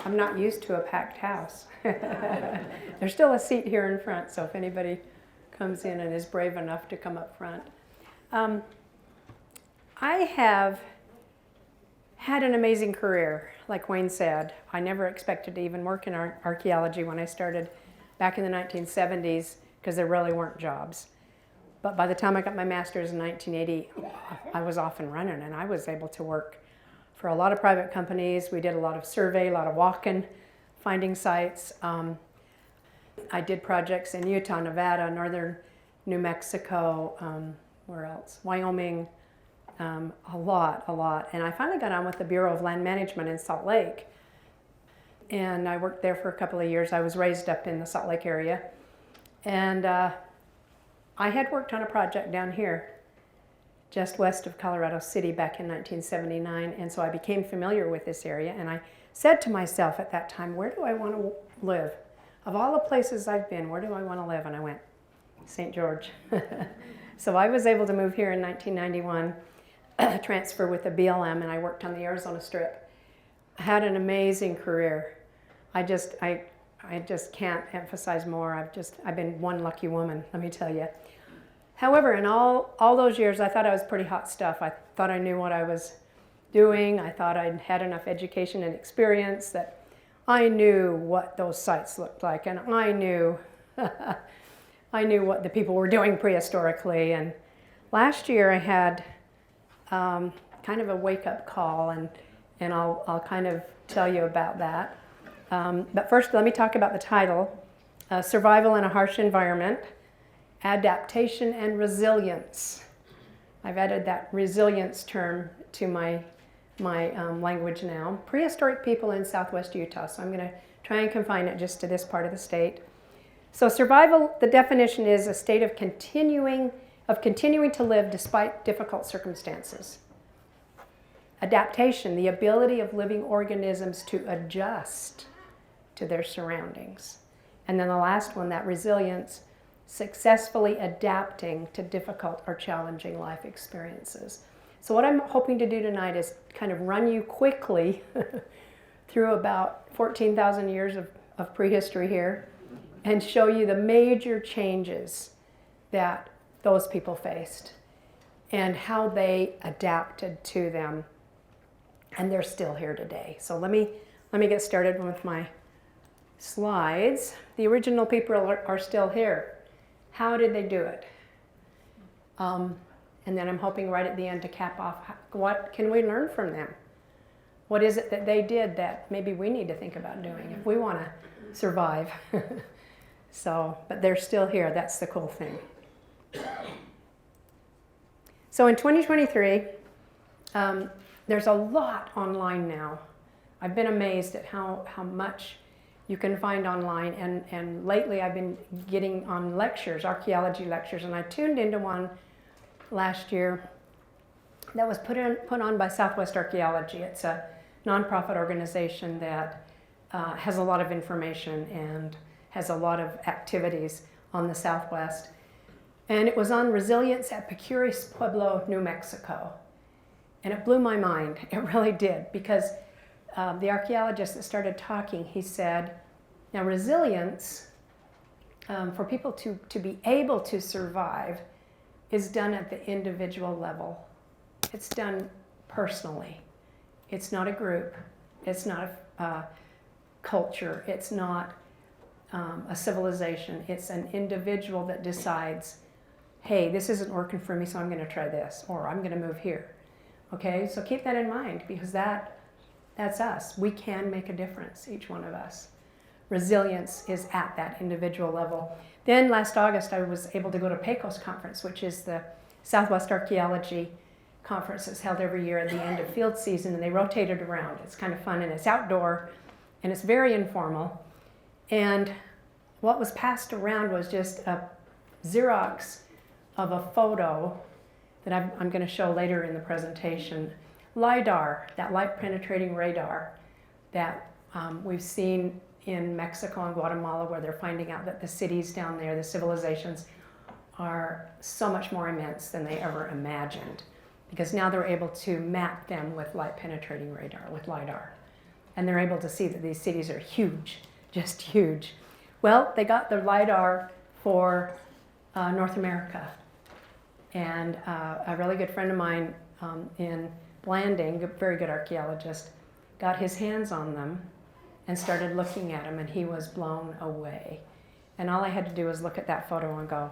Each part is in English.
I'm not used to a packed house. There's still a seat here in front, so if anybody comes in and is brave enough to come up front. I have had an amazing career, like Wayne said. I never expected to even work in archaeology when I started back in the 1970s, because there really weren't jobs. But by the time I got my master's in 1980, I was off and running, and I was able to work for a lot of private companies. We did a lot of survey, a lot of walk-in, finding sites. I did projects in Utah, Nevada, northern New Mexico, where else? Wyoming, a lot. And I finally got on with the Bureau of Land Management in Salt Lake. And I worked there for a couple of years. I was raised up in the Salt Lake area. And I had worked on a project down here, just west of Colorado City back in 1979. And so I became familiar with this area. And I said to myself at that time, where do I want to live? Of all the places I've been, where do I want to live? And I went, St. George. So I was able to move here in 1991, transfer with the BLM, and I worked on the Arizona Strip. I had an amazing career. I just can't emphasize more. I've been one lucky woman, let me tell you. However, in all those years, I thought I was pretty hot stuff. I thought I knew what I was doing. I thought I'd had enough education and experience that I knew what those sites looked like, and I knew what the people were doing prehistorically. And last year I had kind of a wake-up call, and I'll kind of tell you about that. But first, let me talk about the title, Survival in a Harsh Environment, Adaptation and Resilience. I've added that resilience term to my language now. Prehistoric people in Southwest Utah, so I'm going to try and confine it just to this part of the state. So survival, the definition is a state of continuing to live despite difficult circumstances. Adaptation, the ability of living organisms to adjust to their surroundings. And then the last one, that resilience, successfully adapting to difficult or challenging life experiences. So what I'm hoping to do tonight is kind of run you quickly through about 14,000 years of prehistory here and show you the major changes that those people faced and how they adapted to them. And they're still here today. So let me get started with my slides. The original people are still here. How did they do it? And then I'm hoping right at the end to cap off, what can we learn from them? What is it that they did that maybe we need to think about doing if we want to survive? So, but they're still here. That's the cool thing. So in 2023, there's a lot online now. I've been amazed at how much you can find online, and lately I've been getting on lectures, archaeology lectures, and I tuned into one last year that was put on by Southwest Archaeology. It's a nonprofit organization that has a lot of information and has a lot of activities on the Southwest. And it was on resilience at Paiutes Pueblo, New Mexico. And it blew my mind. It really did, because the archaeologist that started talking, he said, now resilience, for people to be able to survive, is done at the individual level. It's done personally. It's not a group. It's not a culture. It's not a civilization. It's an individual that decides, hey, this isn't working for me, so I'm going to try this, or I'm going to move here. Okay, so keep that in mind, because that's us. We can make a difference, each one of us. Resilience is at that individual level. Then last August, I was able to go to Pecos conference, which is the Southwest Archaeology conference that's held every year at the end of field season, and they rotate it around. It's kind of fun, and it's outdoor, and it's very informal. And what was passed around was just a Xerox of a photo that I'm going to show later in the presentation. LIDAR, that light penetrating radar that we've seen in Mexico and Guatemala, where they're finding out that the cities down there, the civilizations, are so much more immense than they ever imagined, because now they're able to map them with light penetrating radar, with LIDAR. and they're able to see that these cities are huge, just huge. Well, they got the LiDAR for North America. And a really good friend of mine in Blanding, a very good archaeologist, got his hands on them and started looking at them, and he was blown away. And all I had to do was look at that photo and go,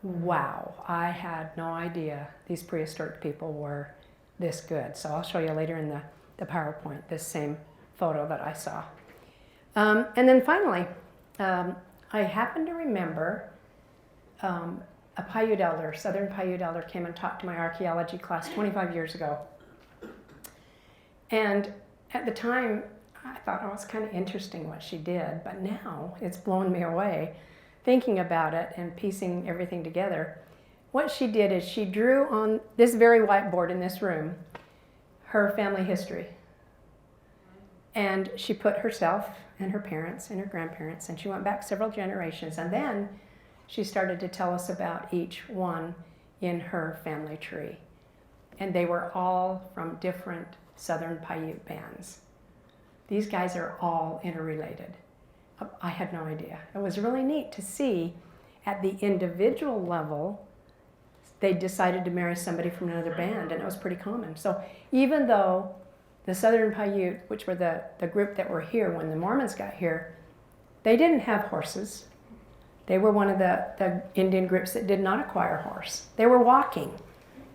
wow, I had no idea these prehistoric people were this good. So I'll show you later in the PowerPoint this same photo that I saw. And then finally, I happen to remember a Paiute elder, Southern Paiute elder, came and talked to my archaeology class 25 years ago. And at the time, I thought, oh, it's kind of interesting what she did, but now it's blown me away thinking about it and piecing everything together. What she did is she drew on this very whiteboard in this room her family history. And she put herself and her parents and her grandparents, and she went back several generations, and then she started to tell us about each one in her family tree. And they were all from different Southern Paiute bands. These guys are all interrelated. I had no idea. It was really neat to see at the individual level, they decided to marry somebody from another band, and it was pretty common. So even though the Southern Paiute, which were the group that were here when the Mormons got here, they didn't have horses. They were one of the Indian groups that did not acquire a horse. They were walking,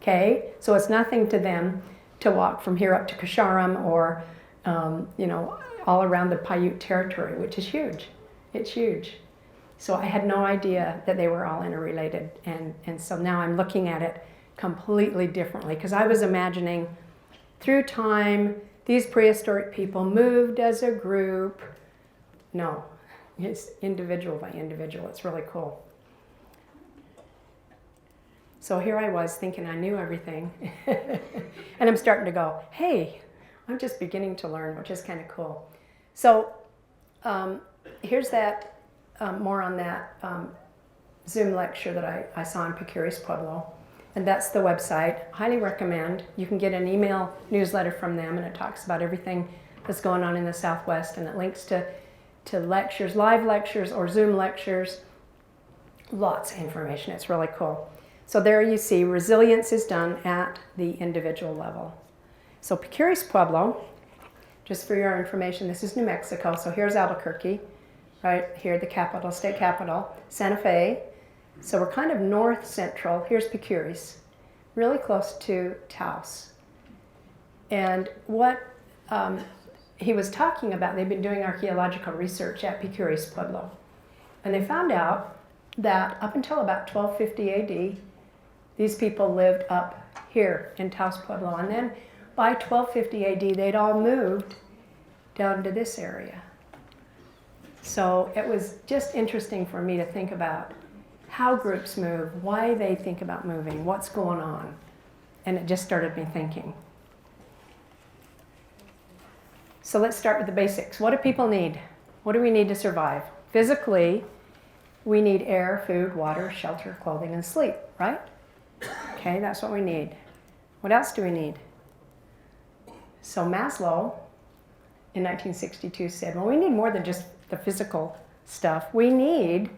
okay? So it's nothing to them to walk from here up to Kasharam or, all around the Paiute territory, which is huge. It's huge. So I had no idea that they were all interrelated. And so now I'm looking at it completely differently, because I was imagining through time, these prehistoric people moved as a group. No, it's individual by individual. It's really cool. So here I was thinking I knew everything. And I'm starting to go, hey, I'm just beginning to learn, which is kind of cool. So here's that, more on that Zoom lecture that I saw in Paiutes Pueblo. And that's the website. Highly recommend. You can get an email newsletter from them, and it talks about everything that's going on in the Southwest, and it links to lectures, live lectures or Zoom lectures. Lots of information. It's really cool. So there you see resilience is done at the individual level. So Paiutes Pueblo, just for your information, this is New Mexico. So here's Albuquerque, right here, the capital, state capital, Santa Fe. So we're kind of north central. Here's Paiutes, really close to Taos. And what he was talking about, they've been doing archaeological research at Paiutes Pueblo. And they found out that up until about 1250 AD, these people lived up here in Taos Pueblo. And then by 1250 AD, they'd all moved down to this area. So it was just interesting for me to think about how groups move, why they think about moving, what's going on. And it just started me thinking. So let's start with the basics. What do people need? What do we need to survive? Physically, we need air, food, water, shelter, clothing, and sleep, right? Okay, that's what we need. What else do we need? So Maslow, in 1962, said, well, we need more than just the physical stuff. We need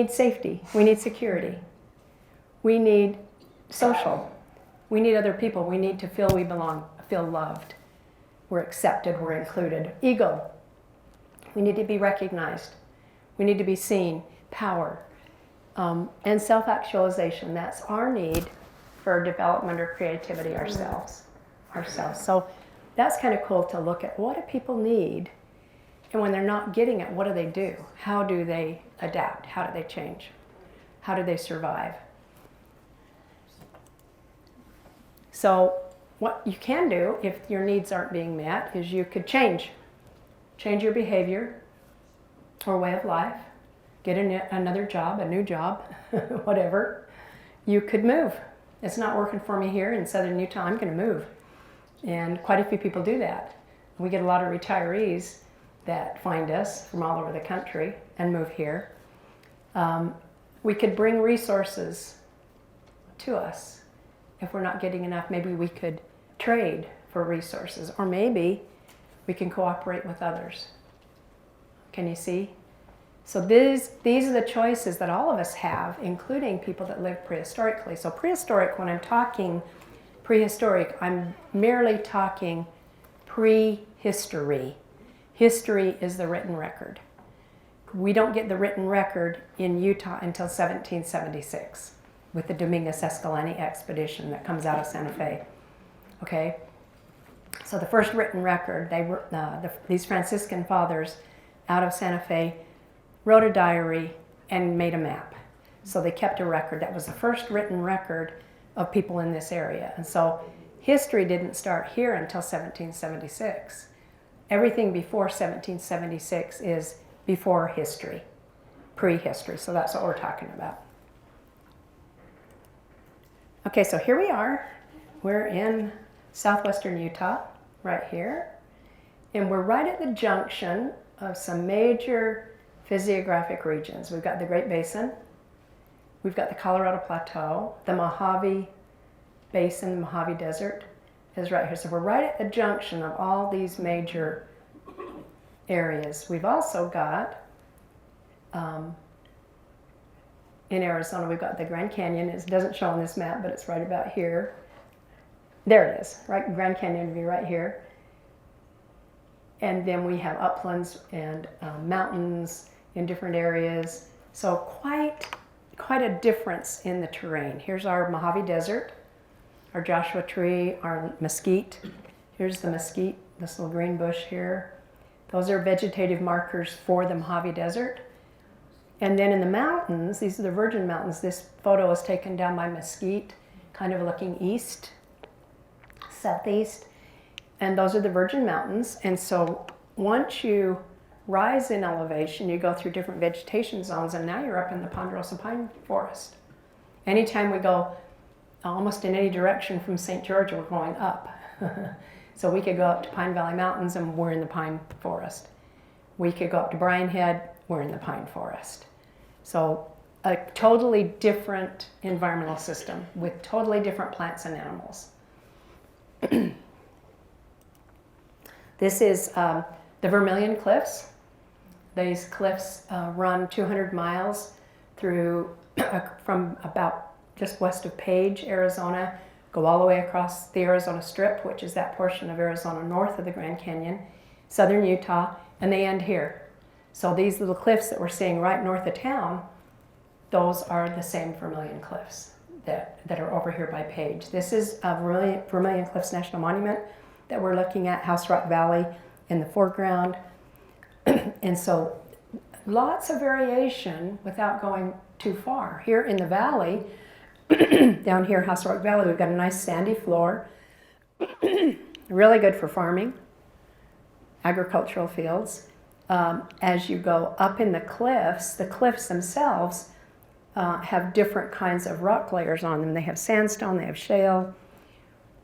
safety. We need security. We need social. We need other people. We need to feel we belong, feel loved. We're accepted, we're included. Ego. We need to be recognized. We need to be seen. Power. And self-actualization. That's our need for development or creativity ourselves. So that's kind of cool to look at. What do people need? And when they're not getting it, what do they do? How do they adapt? How do they change? How do they survive? So what you can do if your needs aren't being met is you could change your behavior or way of life, get another job, a new job, whatever. You could move. It's not working for me here in southern Utah, I'm going to move. And quite a few people do that. We get a lot of retirees that find us from all over the country and move here. We could bring resources to us. If we're not getting enough, maybe we could trade for resources, or maybe we can cooperate with others. Can you see? So these are the choices that all of us have, including people that live prehistorically. So prehistoric, when I'm talking prehistoric, I'm merely talking prehistory. History is the written record. We don't get the written record in Utah until 1776 with the Dominguez Escalante expedition that comes out of Santa Fe. Okay? So the first written record, these Franciscan fathers out of Santa Fe wrote a diary and made a map. So they kept a record. That was the first written record of people in this area. And so history didn't start here until 1776. Everything before 1776 is before history, prehistory. So that's what we're talking about. Okay, so here we are. We're in southwestern Utah, right here. And we're right at the junction of some major physiographic regions. We've got the Great Basin. We've got the Colorado Plateau. The Mojave Basin, the Mojave Desert is right here. So we're right at the junction of all these major areas. We've also got, in Arizona, we've got the Grand Canyon. It doesn't show on this map, but it's right about here. There it is, right? Grand Canyon would be right here. And then we have uplands and mountains in different areas. So quite a difference in the terrain. Here's our Mojave Desert, our Joshua Tree, our mesquite. Here's the mesquite, this little green bush here. Those are vegetative markers for the Mojave Desert. And then in the mountains, these are the Virgin Mountains. This photo was taken down by Mesquite, kind of looking east, southeast. And those are the Virgin Mountains. And so once you rise in elevation, you go through different vegetation zones, and now you're up in the Ponderosa Pine Forest. Anytime we go almost in any direction from St. George, we're going up. So we could go up to Pine Valley Mountains and we're in the pine forest. We could go up to Bryan Head, we're in the pine forest. So a totally different environmental system with totally different plants and animals. This is the Vermilion Cliffs. These cliffs run 200 miles through from about just west of Page, Arizona, go all the way across the Arizona Strip, which is that portion of Arizona north of the Grand Canyon, southern Utah, and they end here. So these little cliffs that we're seeing right north of town, those are the same Vermilion Cliffs that are over here by Page. This is a Vermilion Cliffs National Monument that we're looking at, House Rock Valley in the foreground. And so lots of variation without going too far. Here in the valley, down here, House Rock Valley, we've got a nice sandy floor, really good for farming, agricultural fields. As you go up in the cliffs themselves have different kinds of rock layers on them. They have sandstone, they have shale.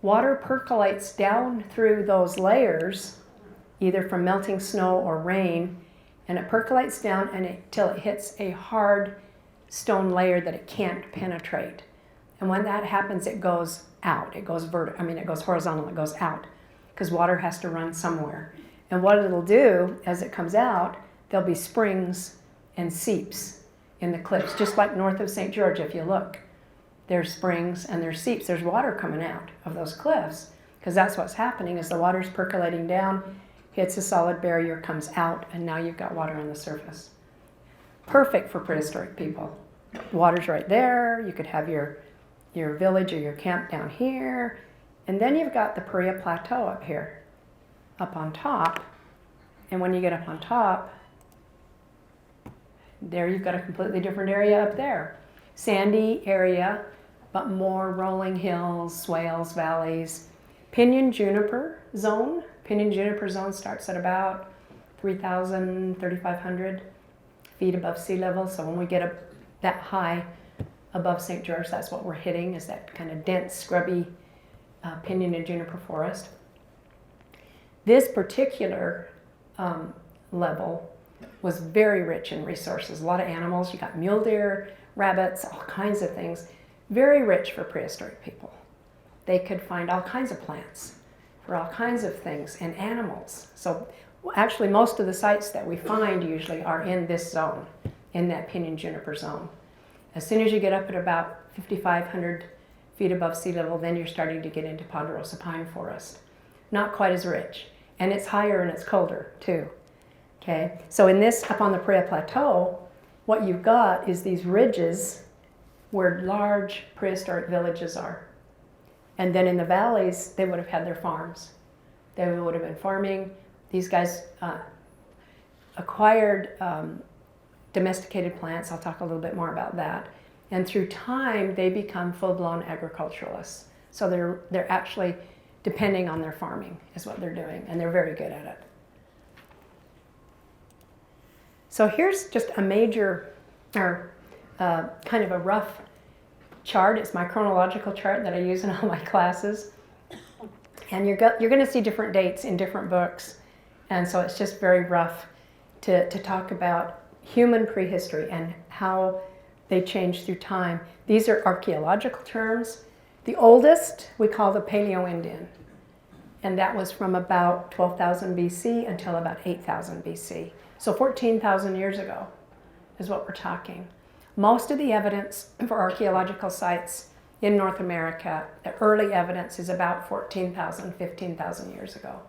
Water percolates down through those layers, either from melting snow or rain, and it percolates down until it hits a hard stone layer that it can't penetrate. And when that happens, it goes out. It goes horizontal, it goes out, because water has to run somewhere. And what it'll do, as it comes out, there'll be springs and seeps in the cliffs, just like north of St. George, if you look. There's springs and there's seeps. There's water coming out of those cliffs, because that's what's happening, is the water's percolating down, hits a solid barrier, comes out, and now you've got water on the surface. Perfect for prehistoric people. Water's right there. You could have your village or your camp down here. And then you've got the Paria Plateau up here, up on top. And when you get up on top, there you've got a completely different area up there. Sandy area, but more rolling hills, swales, valleys. Pinyon juniper zone. Pinyon juniper zone starts at about 3,000, 3,500 feet above sea level. So when we get up that high above St. George, that's what we're hitting, is that kind of dense, scrubby pinyon and juniper forest. This particular level was very rich in resources. A lot of animals. You got mule deer, rabbits, all kinds of things. Very rich for prehistoric people. They could find all kinds of plants for all kinds of things, and animals. So actually most of the sites that we find usually are in this zone, in that pinyon juniper zone. As soon as you get up at about 5,500 feet above sea level, then you're starting to get into ponderosa pine forest. Not quite as rich. And it's higher and it's colder too. Okay, so in this, up on the Paria Plateau, what you've got is these ridges where large prehistoric villages are. And then in the valleys, they would have had their farms. They would have been farming. These guys acquired domesticated plants. I'll talk a little bit more about that. And through time, they become full-blown agriculturalists. So they're actually depending on their farming is what they're doing, and they're very good at it. So here's just a major, or kind of a rough chart. It's my chronological chart that I use in all my classes. And you're going to see different dates in different books. And so it's just very rough to talk about human prehistory and how they change through time. These are archaeological terms. The oldest we call the Paleoindian. And that was from about 12,000 BC until about 8,000 BC. So 14,000 years ago is what we're talking. Most of the evidence for archaeological sites in North America, the early evidence is about 14,000, 15,000 years ago.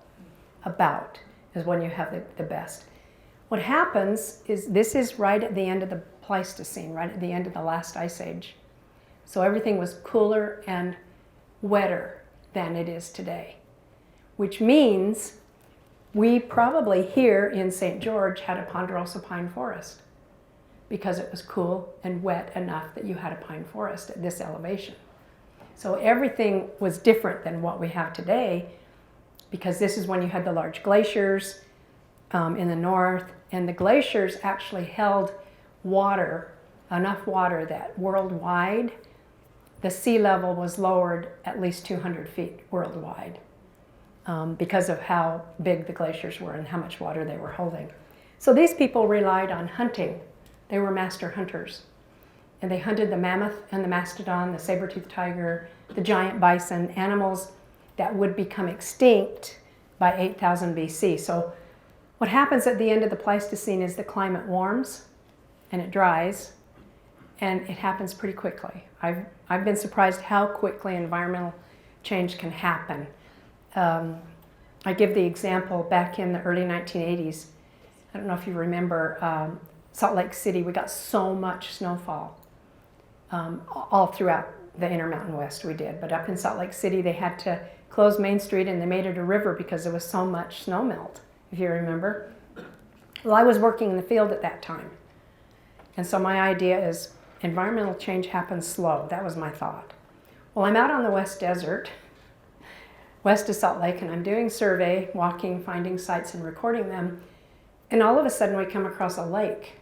About is when you have the best. What happens is this is right at the end of the Pleistocene, right at the end of the last ice age. So everything was cooler and wetter than it is today, which means we probably here in St. George had a ponderosa pine forest because it was cool and wet enough that you had a pine forest at this elevation. So everything was different than what we have today because this is when you had the large glaciers in the north, and the glaciers actually held water, enough water that worldwide the sea level was lowered at least 200 feet worldwide because of how big the glaciers were and how much water they were holding. So these people relied on hunting. They were master hunters. And they hunted the mammoth and the mastodon, the saber-toothed tiger, the giant bison, animals that would become extinct by 8,000 BC. So what happens at the end of the Pleistocene is the climate warms and it dries, and it happens pretty quickly. I've been surprised how quickly environmental change can happen. I give the example back in the early 1980s. I don't know if you remember Salt Lake City. We got so much snowfall all throughout the Intermountain West we did. But up in Salt Lake City, they had to close Main Street and they made it a river because there was so much snow melt, if you remember. Well, I was working in the field at that time. And so my idea is environmental change happens slow. That was my thought. Well, I'm out on the West Desert, west of Salt Lake, and I'm doing survey, walking, finding sites and recording them. And all of a sudden we come across a lake.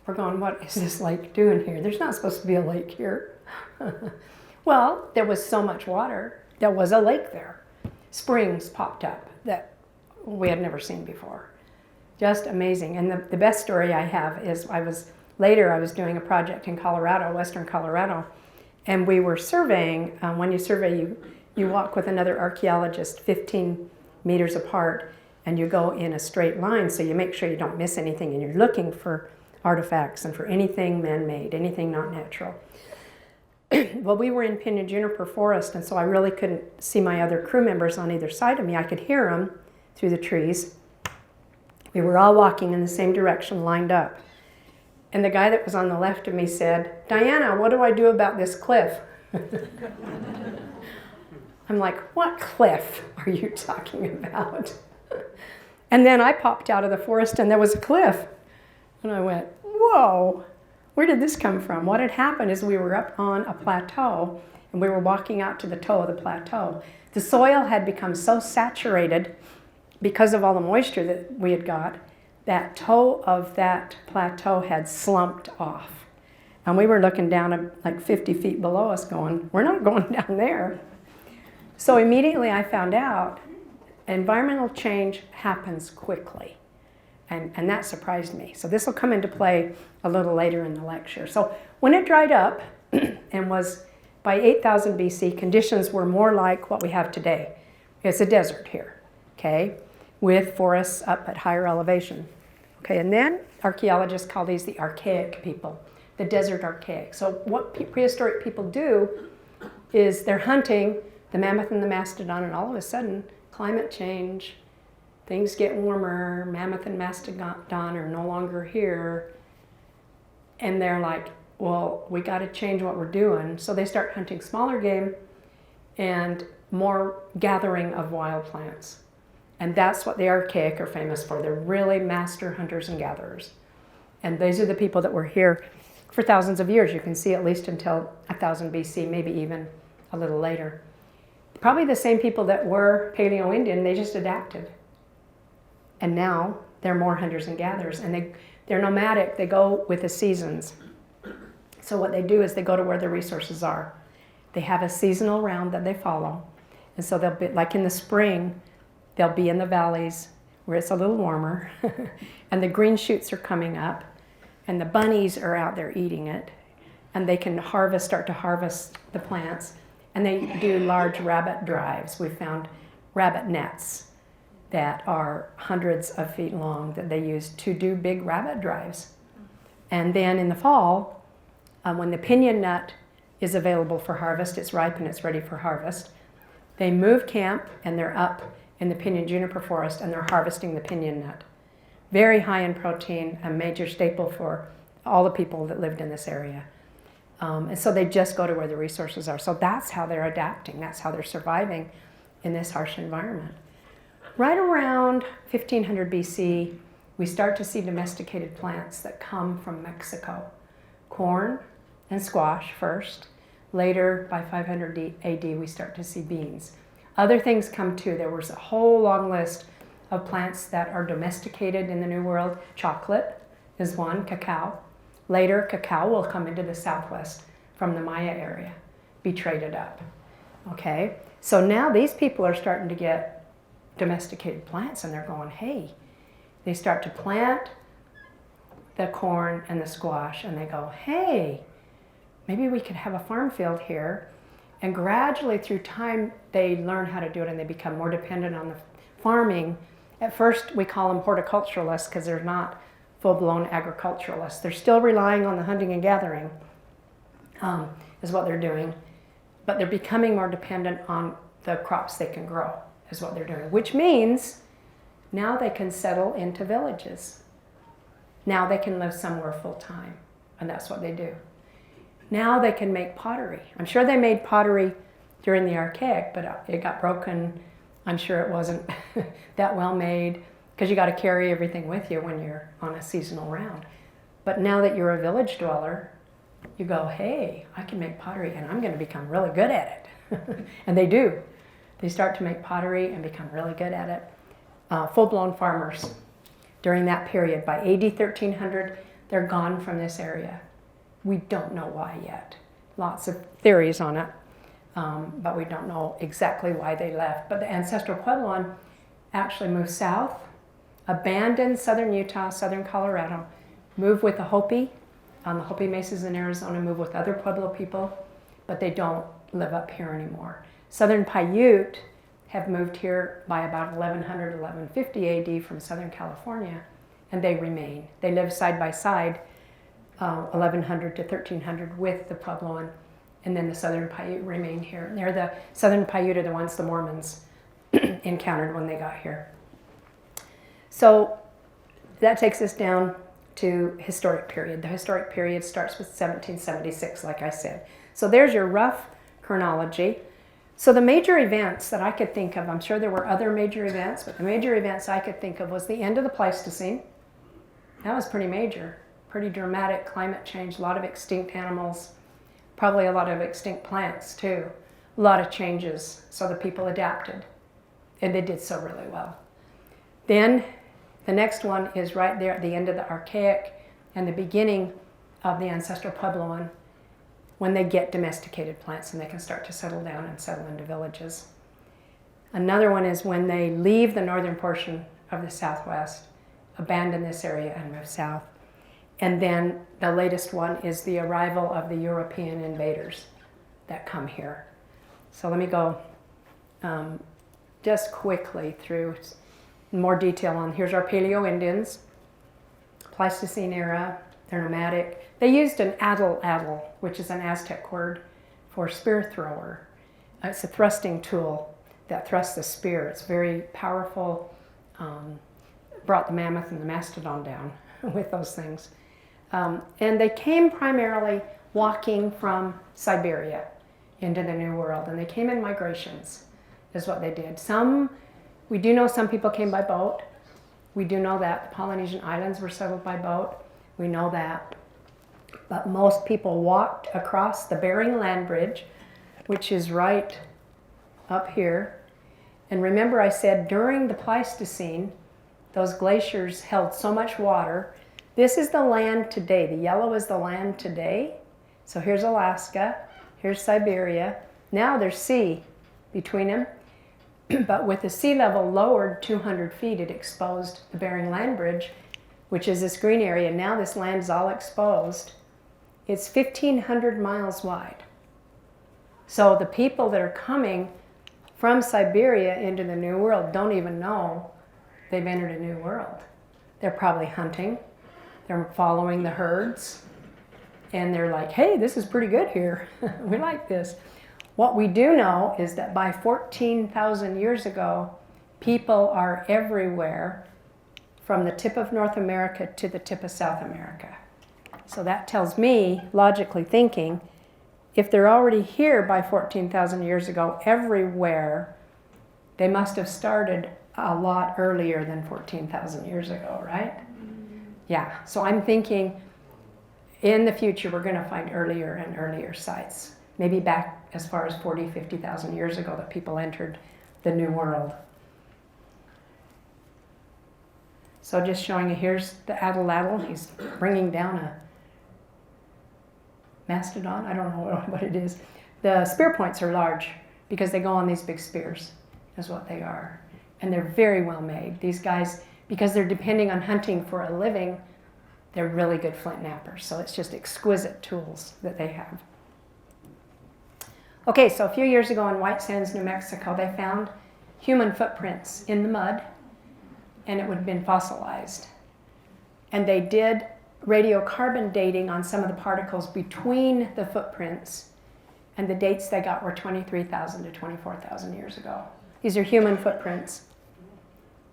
We're going, what is this lake doing here? There's not supposed to be a lake here. Well, there was so much water. There was a lake there. Springs popped up that we had never seen before. Just amazing. And the best story I have is I was doing a project in Colorado, western Colorado, and we were surveying. When you survey, you walk with another archaeologist 15 meters apart, and you go in a straight line, so you make sure you don't miss anything, and you're looking for artifacts and for anything man-made, anything not natural. Well, we were in pinyon juniper forest, and so I really couldn't see my other crew members on either side of me. I could hear them through the trees. We were all walking in the same direction, lined up. And the guy that was on the left of me said, "Diana, what do I do about this cliff?" I'm like, "What cliff are you talking about?" And then I popped out of the forest and there was a cliff. And I went, whoa, where did this come from? What had happened is we were up on a plateau and we were walking out to the toe of the plateau. The soil had become so saturated because of all the moisture that we had got, that toe of that plateau had slumped off. And we were looking down at like 50 feet below us going, we're not going down there. So immediately I found out environmental change happens quickly. And that surprised me. So this will come into play a little later in the lecture. So when it dried up and was by 8,000 BC, conditions were more like what we have today. It's a desert here, okay, with forests up at higher elevation. Okay, and then archaeologists call these the archaic people, the desert archaic. So what prehistoric people do is they're hunting the mammoth and the mastodon, and all of a sudden, climate change, things get warmer, mammoth and mastodon are no longer here, and they're like, well, we got to change what we're doing. So they start hunting smaller game and more gathering of wild plants. And that's what the archaic are famous for. They're really master hunters and gatherers. And these are the people that were here for thousands of years. You can see at least until 1000 BC, maybe even a little later. Probably the same people that were Paleoindian, they just adapted. And now they're more hunters and gatherers. And they're nomadic, they go with the seasons. So what they do is they go to where the resources are. They have a seasonal round that they follow. And so they'll be, like in the spring, they'll be in the valleys where it's a little warmer. And the green shoots are coming up. And the bunnies are out there eating it. And they can start to harvest the plants. And they do large rabbit drives. We found rabbit nets that are hundreds of feet long that they use to do big rabbit drives. And then in the fall, when the pinyon nut is available for harvest, it's ripe and it's ready for harvest, they move camp and they're up in the pinyon juniper forest and they're harvesting the pinyon nut. Very high in protein, a major staple for all the people that lived in this area. And so they just go to where the resources are. So that's how they're adapting. That's how they're surviving in this harsh environment. Right around 1500 BC, we start to see domesticated plants that come from Mexico. Corn and squash first. Later, by 500 AD, we start to see beans. Other things come too. There was a whole long list of plants that are domesticated in the New World. Chocolate is one, cacao. Later, cacao will come into the Southwest from the Maya area, be traded up. Okay, so now these people are starting to get domesticated plants and they're going, hey, they start to plant the corn and the squash and they go, hey, maybe we could have a farm field here. And gradually through time, they learn how to do it and they become more dependent on the farming. At first, we call them horticulturalists because they're not full-blown agriculturalists. They're still relying on the hunting and gathering, is what they're doing. But they're becoming more dependent on the crops they can grow, is what they're doing. Which means now they can settle into villages. Now they can live somewhere full-time, and that's what they do. Now they can make pottery. I'm sure they made pottery during the Archaic, but it got broken. I'm sure it wasn't that well made, because you got to carry everything with you when you're on a seasonal round. But now that you're a village dweller, you go, hey, I can make pottery and I'm going to become really good at it. And they do. They start to make pottery and become really good at it. Full-blown farmers during that period. By AD 1300, they're gone from this area. We don't know why yet. Lots of theories on it, but we don't know exactly why they left. But the Ancestral Puebloan actually moved south, abandoned southern Utah, southern Colorado, moved with the Hopi on the Hopi Mesas in Arizona, moved with other Pueblo people, but they don't live up here anymore. Southern Paiute have moved here by about 1100, 1150 AD from Southern California, and they remain. They live side by side, 1100 to 1300 with the Puebloan, and then the Southern Paiute remain here. And they're the Southern Paiute are the ones the Mormons encountered when they got here. So that takes us down to historic period. The historic period starts with 1776, like I said. So there's your rough chronology. So the major events that I could think of, I'm sure there were other major events, but the major events I could think of was the end of the Pleistocene. That was pretty major, pretty dramatic climate change, a lot of extinct animals, probably a lot of extinct plants too, a lot of changes, so the people adapted, and they did so really well. Then the next one is right there at the end of the Archaic and the beginning of the Ancestral Puebloan, when they get domesticated plants and they can start to settle down and settle into villages. Another one is when they leave the northern portion of the Southwest, abandon this area and move south. And then the latest one is the arrival of the European invaders that come here. So let me go just quickly through more detail on, here's our Paleoindians, Pleistocene era, they're nomadic. They used an adel, which is an Aztec word for spear thrower. It's a thrusting tool that thrusts the spear. It's very powerful. Brought the mammoth and the mastodon down with those things. And they came primarily walking from Siberia into the New World, and they came in migrations, is what they did. We do know some people came by boat. We do know that the Polynesian islands were settled by boat. We know that. But most people walked across the Bering Land Bridge, which is right up here. And remember I said during the Pleistocene, those glaciers held so much water. This is the land today. The yellow is the land today. So here's Alaska, here's Siberia. Now there's sea between them. But with the sea level lowered 200 feet, it exposed the Bering Land Bridge, which is this green area. Now this land's all exposed. It's 1,500 miles wide. So the people that are coming from Siberia into the New World don't even know they've entered a new world. They're probably hunting. They're following the herds. And they're like, hey, this is pretty good here. We like this. What we do know is that by 14,000 years ago, people are everywhere from the tip of North America to the tip of South America. So that tells me, logically thinking, if they're already here by 14,000 years ago everywhere, they must have started a lot earlier than 14,000 years ago, right? Yeah, so I'm thinking in the future we're going to find earlier and earlier sites. Maybe back as far as 40, 50,000 years ago that people entered the New World. So just showing you, here's the adel. He's bringing down a mastodon. I don't know what it is. The spear points are large because they go on these big spears, is what they are. And they're very well made. These guys, because they're depending on hunting for a living, they're really good flint knappers. So it's just exquisite tools that they have. Okay, so a few years ago in White Sands, New Mexico, they found human footprints in the mud, and it would have been fossilized. And they did radiocarbon dating on some of the particles between the footprints, and the dates they got were 23,000 to 24,000 years ago. These are human footprints.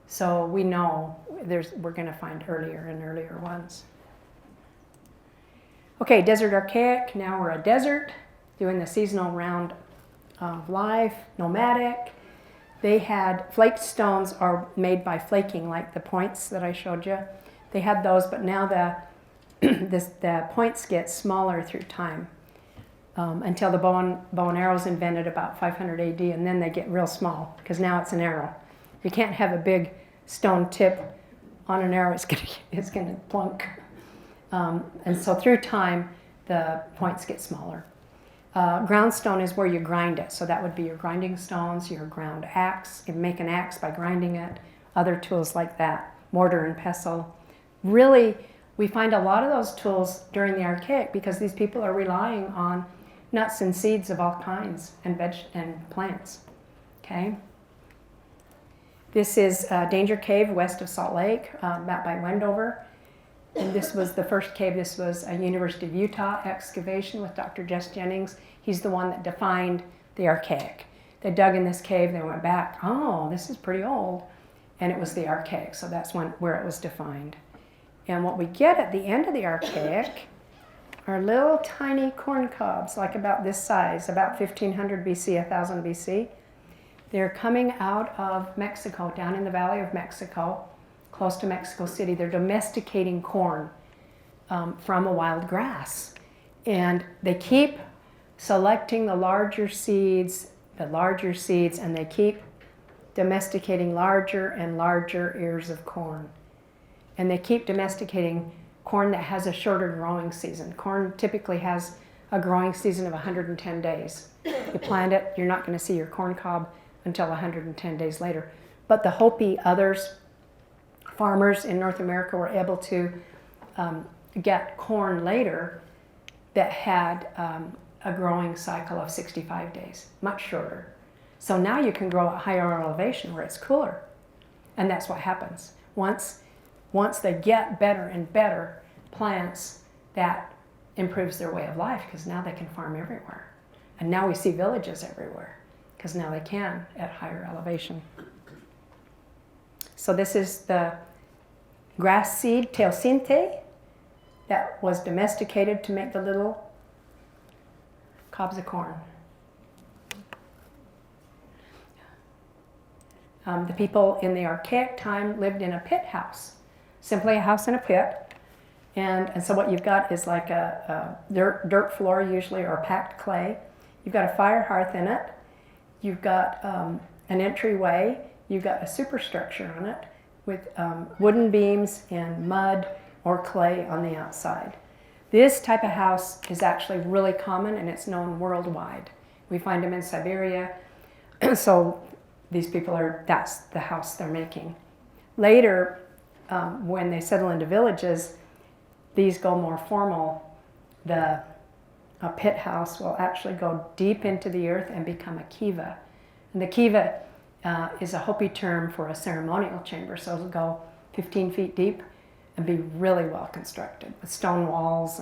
So we know we're going to find earlier and earlier ones. Okay, desert archaic. Now we're a desert, doing the seasonal round of life, nomadic. They had flaked stones are made by flaking, like the points that I showed you. They had those, but now the points get smaller through time until the bow and arrow's invented about 500 AD, and then they get real small because now it's an arrow. You can't have a big stone tip on an arrow; it's gonna plunk. And so through time, the points get smaller. Groundstone is where you grind it. So that would be your grinding stones, your ground axe. You can make an axe by grinding it, other tools like that, mortar and pestle. Really, we find a lot of those tools during the Archaic because these people are relying on nuts and seeds of all kinds and plants. Okay? This is Danger Cave west of Salt Lake, about by Wendover. And this was the first cave. This was a University of Utah excavation with Dr. Jess Jennings. He's the one that defined the Archaic. They dug in this cave, they went back, oh, this is pretty old. And it was the Archaic, so that's where it was defined. And what we get at the end of the Archaic are little tiny corn cobs, like about this size, about 1500 BC, 1000 BC. They're coming out of Mexico, down in the Valley of Mexico, close to Mexico City. They're domesticating corn from a wild grass. And they keep selecting the larger seeds, and they keep domesticating larger and larger ears of corn. And they keep domesticating corn that has a shorter growing season. Corn typically has a growing season of 110 days. You plant it, you're not going to see your corn cob until 110 days later. But the Hopi, others, farmers in North America were able to get corn later that had a growing cycle of 65 days, much shorter. So now you can grow at higher elevation where it's cooler. And that's what happens. Once they get better and better plants, that improves their way of life because now they can farm everywhere. And now we see villages everywhere because now they can at higher elevation. So this is the grass seed teosinte that was domesticated to make the little cobs of corn. The people in the archaic time lived in a pit house, simply a house in a pit. And so what you've got is like a dirt floor usually, or packed clay. You've got a fire hearth in it. You've got an entryway. You've got a superstructure on it with wooden beams and mud or clay on the outside. This type of house is actually really common and it's known worldwide. We find them in Siberia. So these people that's the house they're making. Later, when they settle into villages, these go more formal. A pit house will actually go deep into the earth and become a kiva. And the kiva is a Hopi term for a ceremonial chamber, so it'll go 15 feet deep and be really well constructed with stone walls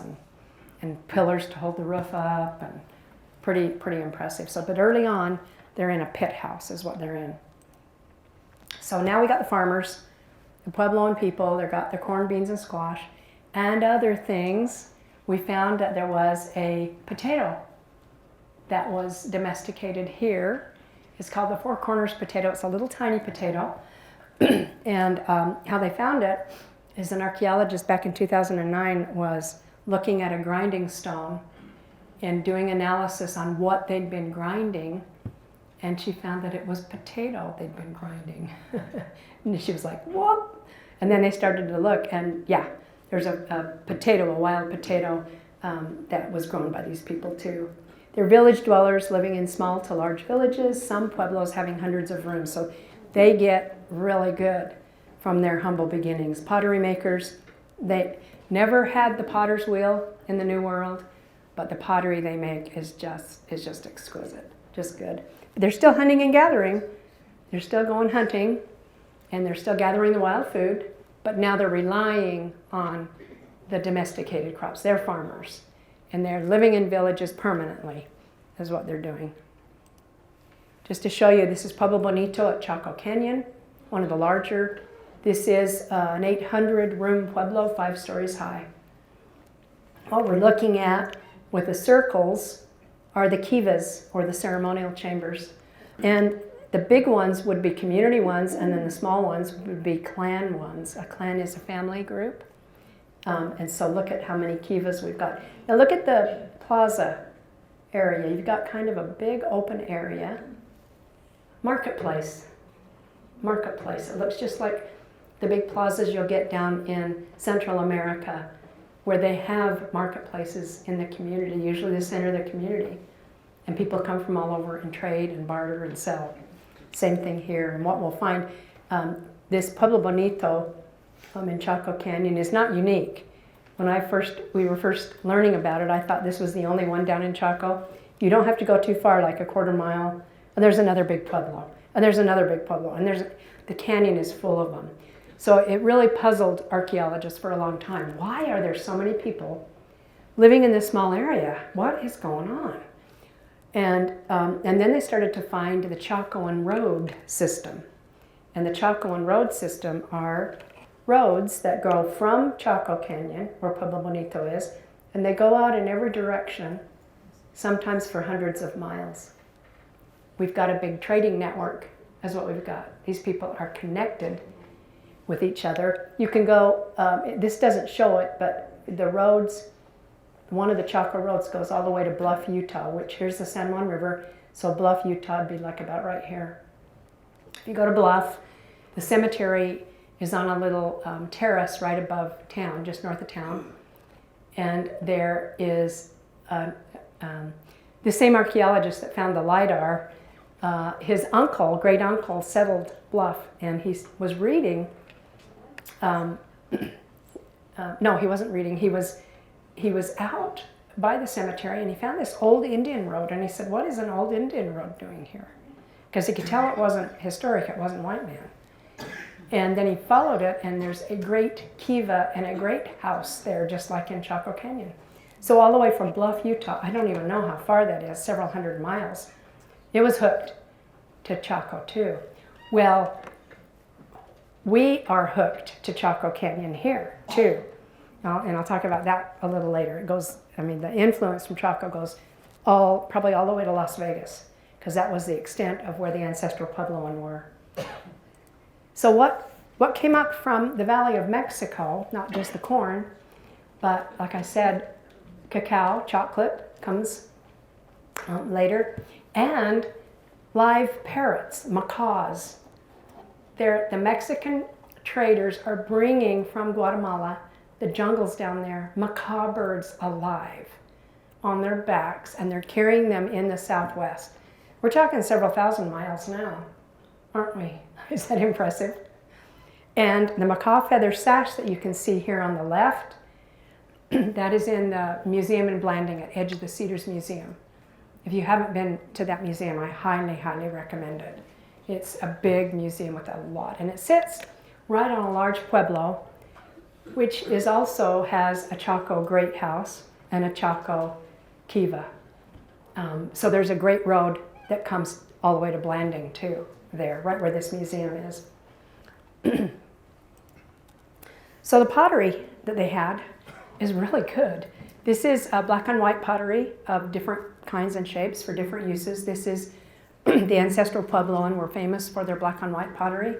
and pillars to hold the roof up, and pretty impressive. So, but early on, they're in a pit house is what they're in. So now we got the farmers, the Puebloan people. They've got their corn, beans, and squash, and other things. We found that there was a potato that was domesticated here. It's called the Four Corners potato. It's a little tiny potato. And how they found it is an archaeologist back in 2009 was looking at a grinding stone and doing analysis on what they'd been grinding. And she found that it was potato they'd been grinding. And she was like, what? And then they started to look, and yeah, there's a potato, a wild potato, that was grown by these people too. They're village dwellers living in small to large villages, some pueblos having hundreds of rooms. So they get really good from their humble beginnings. Pottery makers, they never had the potter's wheel in the New World, but the pottery they make is just exquisite, just good. They're still hunting and gathering. They're still going hunting, and they're still gathering the wild food, but now they're relying on the domesticated crops. They're farmers, and they're living in villages permanently, is what they're doing. Just to show you, this is Pueblo Bonito at Chaco Canyon, one of the larger. This is an 800-room pueblo, 5 stories high. What we're looking at with the circles are the kivas, or the ceremonial chambers. And the big ones would be community ones, and then the small ones would be clan ones. A clan is a family group. And so look at how many kivas we've got. Now look at the plaza area. You've got kind of a big open area. Marketplace. It looks just like the big plazas you'll get down in Central America, where they have marketplaces in the community, usually the center of the community. And people come from all over and trade and barter and sell. Same thing here. And what we'll find, this Pueblo Bonito in Chaco Canyon is not unique. When we were first learning about it, I thought this was the only one down in Chaco. You don't have to go too far, like a quarter mile, and there's another big pueblo, and there's another big pueblo, and the canyon is full of them. So it really puzzled archaeologists for a long time. Why are there so many people living in this small area? What is going on? And then they started to find the Chacoan road system. And the Chacoan road system are roads that go from Chaco Canyon, where Pueblo Bonito is, and they go out in every direction, sometimes for hundreds of miles. We've got a big trading network, is what we've got. These people are connected with each other. You can go, this doesn't show it, but the roads, one of the Chaco roads goes all the way to Bluff, Utah, which here's the San Juan River, so Bluff, Utah would be like about right here. If you go to Bluff, the cemetery is on a little terrace right above town, just north of town. And there is the same archaeologist that found the LiDAR, his uncle, great uncle, settled Bluff, and he was reading. No, he wasn't reading. He was out by the cemetery, and he found this old Indian road, and he said, "What is an old Indian road doing here?" because he could tell it wasn't historic, it wasn't white man. And then he followed it, and there's a great kiva and a great house there, just like in Chaco Canyon. So all the way from Bluff, Utah, I don't even know how far that is, several hundred miles, it was hooked to Chaco too. Well, we are hooked to Chaco Canyon here too. And I'll talk about that a little later. It goes, I mean, the influence from Chaco goes probably all the way to Las Vegas, because that was the extent of where the ancestral Puebloan were. So what came up from the Valley of Mexico, not just the corn, but like I said, cacao, chocolate comes later, and live parrots, macaws. The Mexican traders are bringing from Guatemala, the jungles down there, macaw birds alive on their backs, and they're carrying them in the Southwest. We're talking several thousand miles now, aren't we? Is that impressive? And the macaw feather sash that you can see here on the left, that is in the museum in Blanding at Edge of the Cedars Museum. If you haven't been to that museum, I highly, highly recommend it. It's a big museum with a lot, and it sits right on a large pueblo, which also has a Chaco Great House and a Chaco Kiva. So there's a great road that comes all the way to Blanding too, there, right where this museum is. So the pottery that they had is really good. This is black and white pottery of different kinds and shapes for different uses. This is the Ancestral Puebloan were famous for their black and white pottery,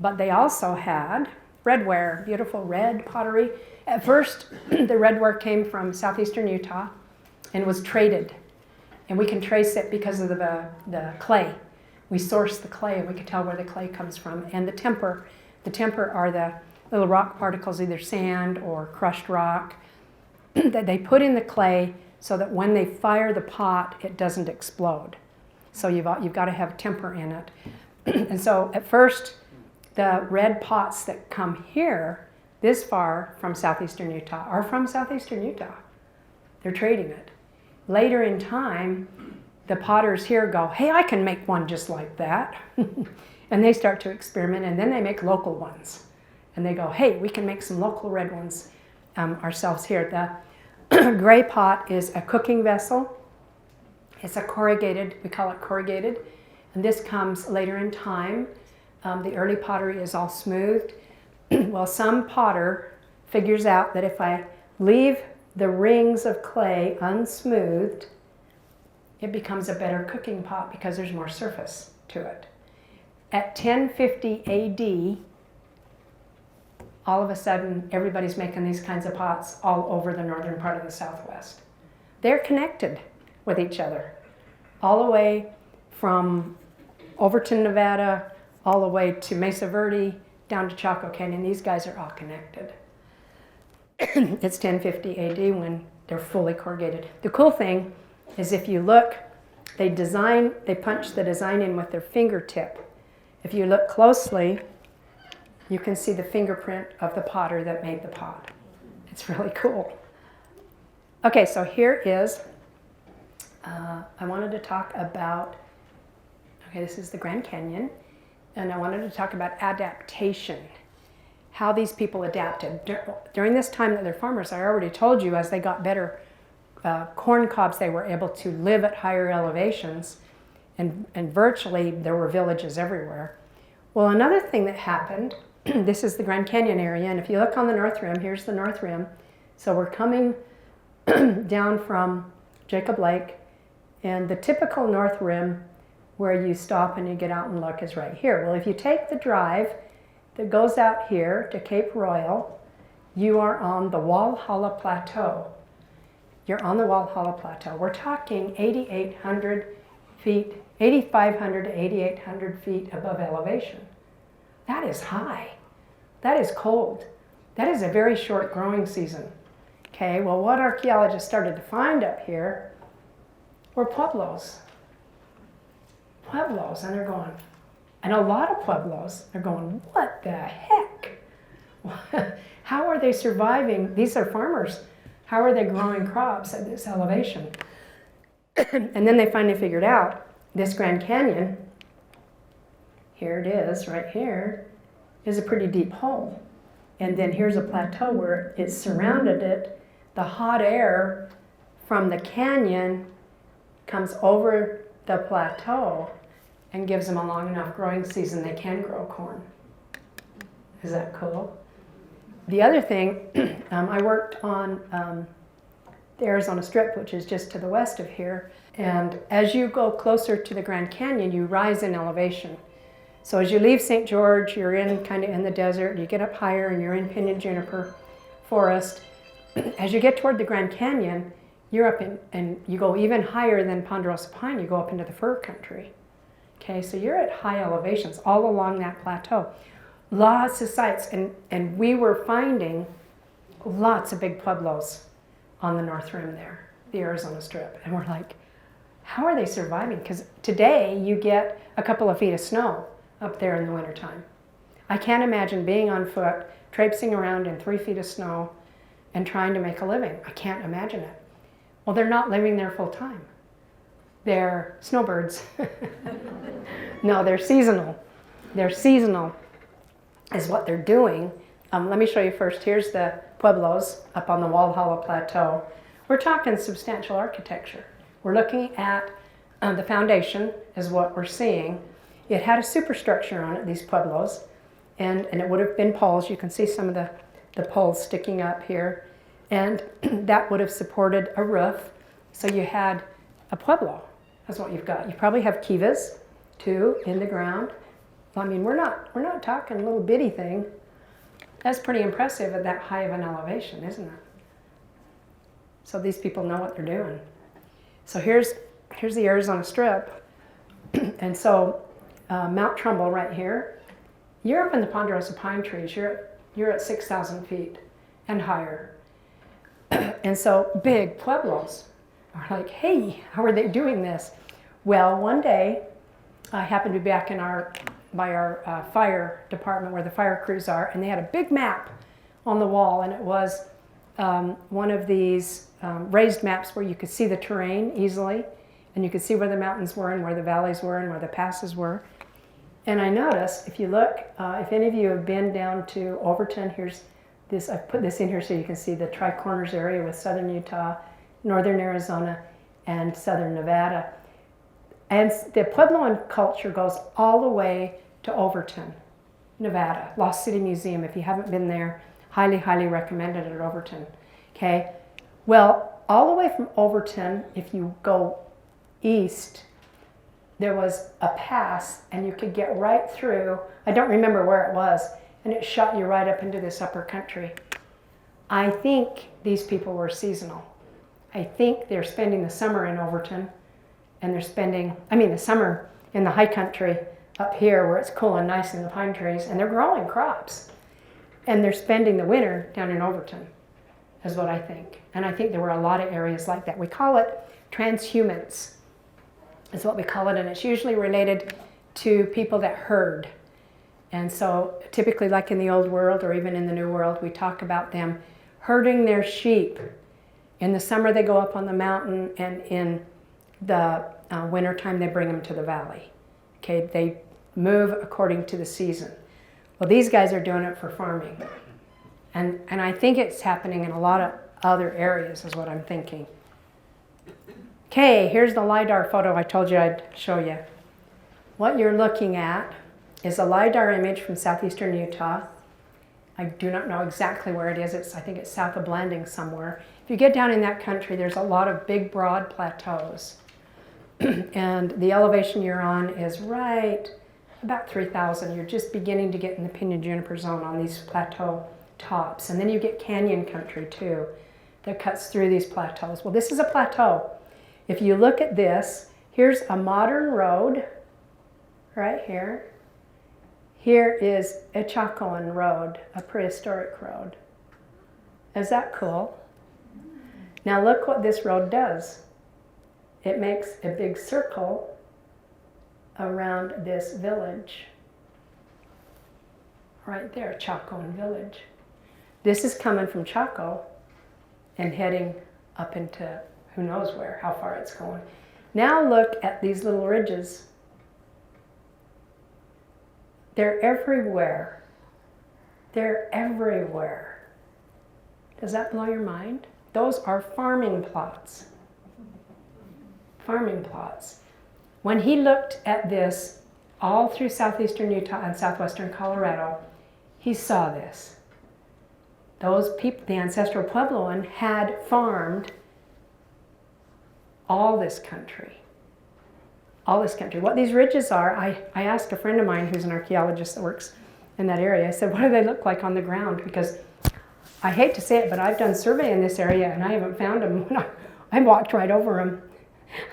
but they also had redware, beautiful red pottery. At first, the redware came from southeastern Utah and was traded. And we can trace it because of the clay. We source the clay, and we can tell where the clay comes from. And the temper. The temper are the little rock particles, either sand or crushed rock, that they put in the clay so that when they fire the pot, it doesn't explode. So you've got to have temper in it. And so at first, the red pots that come here, this far from southeastern Utah, are from southeastern Utah. They're trading it. Later in time, the potters here go, hey, I can make one just like that. And they start to experiment, and then they make local ones. And they go, hey, we can make some local red ones ourselves here. The gray pot is a cooking vessel. It's a corrugated, we call it corrugated. And this comes later in time. The early pottery is all smoothed. Well, some potter figures out that if I leave the rings of clay unsmoothed, it becomes a better cooking pot because there's more surface to it. At 1050 AD, all of a sudden, everybody's making these kinds of pots all over the northern part of the Southwest. They're connected with each other, all the way from Overton, Nevada, all the way to Mesa Verde, down to Chaco Canyon. These guys are all connected. It's 1050 AD when they're fully corrugated. The cool thing is if you look, they punch the design in with their fingertip. If you look closely, you can see the fingerprint of the potter that made the pot. It's really cool. Okay, so here is, I wanted to talk about, okay, this is the Grand Canyon, and I wanted to talk about adaptation, how these people adapted. During this time that they're farmers, I already told you, as they got better corn cobs, they were able to live at higher elevations, and virtually there were villages everywhere. Well, another thing that happened, this is the Grand Canyon area, and if you look on the North Rim, here's the North Rim. So we're coming down from Jacob Lake, and the typical North Rim where you stop and you get out and look is right here. Well, if you take the drive that goes out here to Cape Royal, you are on the Walhalla Plateau. You're on the Walhalla Plateau. We're talking 8,800 feet, 8,500 to 8,800 feet above elevation. That is high. That is cold. That is a very short growing season. Okay, well, what archaeologists started to find up here were pueblos. Pueblos, and they're going, and a lot of pueblos are going, what the heck? How are they surviving? These are farmers. How are they growing crops at this elevation? And then they finally figured out this Grand Canyon here it is, right here, is a pretty deep hole. And then here's a plateau where it's surrounded it. The hot air from the canyon comes over the plateau and gives them a long enough growing season they can grow corn. Is that cool? The other thing, I worked on the Arizona Strip, which is just to the west of here. And as you go closer to the Grand Canyon, you rise in elevation. So as you leave St. George, you're in kind of in the desert, you get up higher and you're in pinyon juniper forest. As you get toward the Grand Canyon, you're up in, and you go even higher than ponderosa pine, you go up into the fir country. Okay, so you're at high elevations all along that plateau. Lots of sites, and we were finding lots of big pueblos on the north rim there, the Arizona Strip. And we're like, how are they surviving? Because today you get a couple of feet of snow up there in the wintertime. I can't imagine being on foot, traipsing around in 3 feet of snow and trying to make a living. I can't imagine it. Well, they're not living there full time. They're snowbirds. No, they're seasonal. They're seasonal is what they're doing. Let me show you first. Here's the pueblos up on the Walhalla Plateau. We're talking substantial architecture. We're looking at the foundation is what we're seeing. It had a superstructure on it, these pueblos, and it would have been poles. You can see some of the poles sticking up here. And that would have supported a roof. So you had a pueblo. That's what you've got. You probably have kivas, too, in the ground. I mean, we're not talking a little bitty thing. That's pretty impressive at that high of an elevation, isn't it? So these people know what they're doing. So here's the Arizona Strip. And so Mount Trumbull right here, you're up in the ponderosa pine trees. You're at 6,000 feet and higher. And so big pueblos are like, hey, how are they doing this? Well, one day I happened to be back by our fire department where the fire crews are, and they had a big map on the wall, and it was one of these raised maps where you could see the terrain easily, and you could see where the mountains were and where the valleys were and where the passes were. And I noticed, if you look, if any of you have been down to Overton, here's this, I've put this in here so you can see the Tri-Corners area with southern Utah, northern Arizona, and southern Nevada. And the Puebloan culture goes all the way to Overton, Nevada, Lost City Museum. If you haven't been there, highly, highly recommended at Overton. Okay, well, all the way from Overton, if you go east, there was a pass and you could get right through, I don't remember where it was, and it shot you right up into this upper country. I think these people were seasonal. I think they're spending the summer in Overton, and they're spending, the summer in the high country up here where it's cool and nice in the pine trees, and they're growing crops. And they're spending the winter down in Overton, is what I think. And I think there were a lot of areas like that. We call it transhumance, is what we call it, and it's usually related to people that herd. And so typically, like in the old world or even in the new world, we talk about them herding their sheep. In the summer, they go up on the mountain, and in the wintertime, they bring them to the valley. Okay, they move according to the season. Well, these guys are doing it for farming. And I think it's happening in a lot of other areas, is what I'm thinking. Okay, here's the LiDAR photo I told you I'd show you. What you're looking at is a LiDAR image from southeastern Utah. I do not know exactly where it is. I think it's south of Blanding somewhere. If you get down in that country, there's a lot of big, broad plateaus. And the elevation you're on is right about 3,000. You're just beginning to get in the pinyon juniper zone on these plateau tops. And then you get canyon country too that cuts through these plateaus. Well, this is a plateau. If you look at this, here's a modern road right here. Here is a Chacoan road, a prehistoric road. Is that cool? Now look what this road does. It makes a big circle around this village. Right there, Chacoan village. This is coming from Chaco and heading up into who knows where, how far it's going. Now look at these little ridges. They're everywhere. They're everywhere. Does that blow your mind? Those are farming plots. Farming plots. When he looked at this all through southeastern Utah and southwestern Colorado, he saw this. Those people, the Ancestral Puebloan, had farmed all this country. All this country. What these ridges are, I asked a friend of mine who's an archaeologist that works in that area, I said, what do they look like on the ground? Because I hate to say it, but I've done survey in this area and I haven't found them. I walked right over them.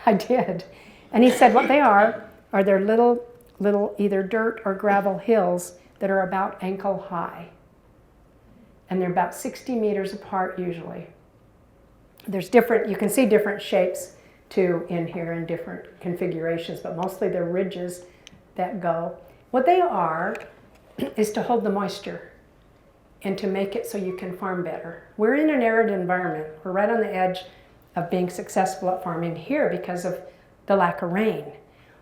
I did. And he said what they are they're little either dirt or gravel hills that are about ankle high. And they're about 60 meters apart usually. There's different, you can see different shapes too in here in different configurations, but mostly they're ridges that go. What they are is to hold the moisture and to make it so you can farm better. We're in an arid environment. We're right on the edge of being successful at farming here because of the lack of rain.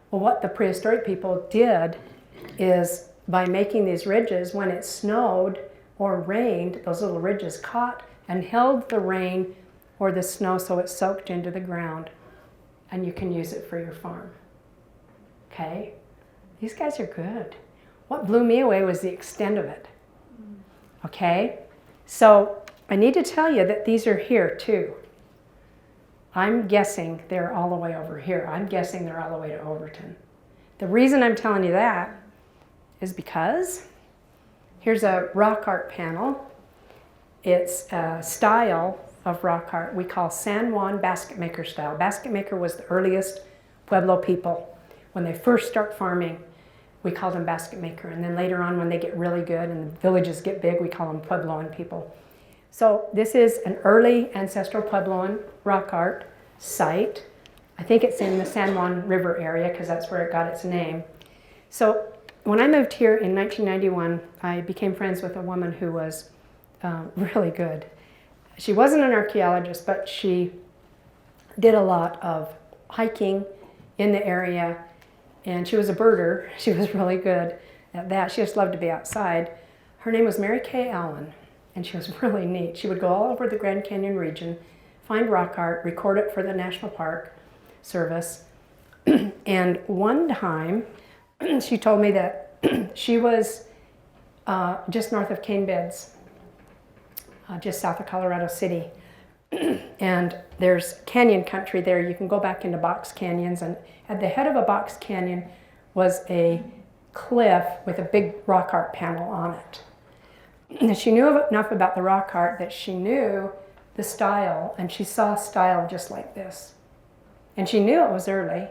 Well, what the prehistoric people did is by making these ridges, when it snowed or rained, those little ridges caught and held the rain or the snow so it soaked into the ground, and you can use it for your farm. Okay? These guys are good. What blew me away was the extent of it. Okay? So I need to tell you that these are here too. I'm guessing they're all the way over here. I'm guessing they're all the way to Overton. The reason I'm telling you that is because here's a rock art panel. It's a style of rock art we call San Juan basket maker style. Basket maker was the earliest Pueblo people. When they first start farming, we call them basket maker. And then later on, when they get really good and the villages get big, we call them Puebloan people. So this is an early Ancestral Puebloan rock art site. I think it's in the San Juan River area because that's where it got its name. So when I moved here in 1991, I became friends with a woman who was really good. She wasn't an archaeologist, but she did a lot of hiking in the area, and she was a birder. She was really good at that. She just loved to be outside. Her name was Mary Kay Allen, and she was really neat. She would go all over the Grand Canyon region, find rock art, record it for the National Park Service. And one time, she told me that she was just north of Cane Beds, just south of Colorado City. And there's canyon country there. You can go back into box canyons, and at the head of a box canyon was a cliff with a big rock art panel on it. And she knew enough about the rock art that she knew the style, and she saw style just like this. And she knew it was early,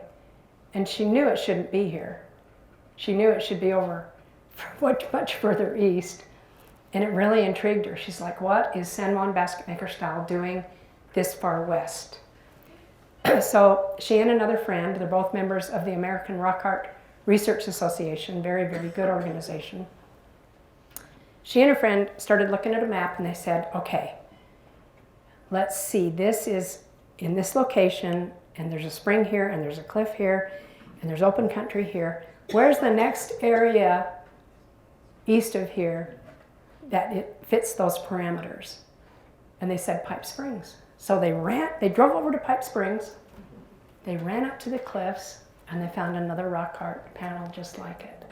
and she knew it shouldn't be here. She knew it should be over much further east. And it really intrigued her. She's like, what is San Juan basket maker style doing this far west? So she and another friend, they're both members of the American Rock Art Research Association, very, very good organization. She and her friend started looking at a map and they said, okay, let's see, this is in this location, and there's a spring here, and there's a cliff here, and there's open country here. Where's the next area east of here that it fits those parameters? And they said Pipe Springs. So they drove over to Pipe Springs, they ran up to the cliffs, and they found another rock art panel just like it.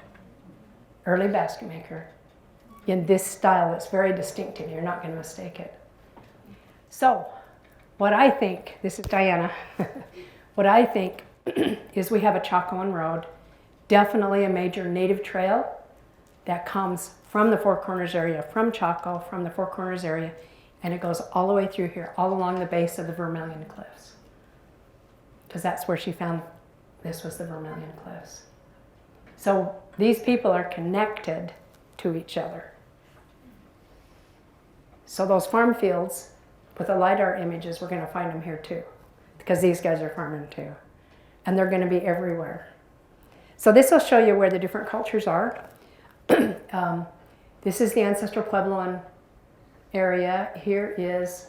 Early basket maker in this style that's very distinctive. You're not going to mistake it. So what I think, this is Diana, what I think is we have a Chacoan road, definitely a major native trail that comes from the Four Corners area, from Chaco, from the Four Corners area, and it goes all the way through here, all along the base of the Vermilion Cliffs. Because that's where she found this was the Vermilion Cliffs. So these people are connected to each other. So those farm fields with the LiDAR images, we're going to find them here too, because these guys are farming too. And they're going to be everywhere. So this will show you where the different cultures are. This is the Ancestral Puebloan area. Here is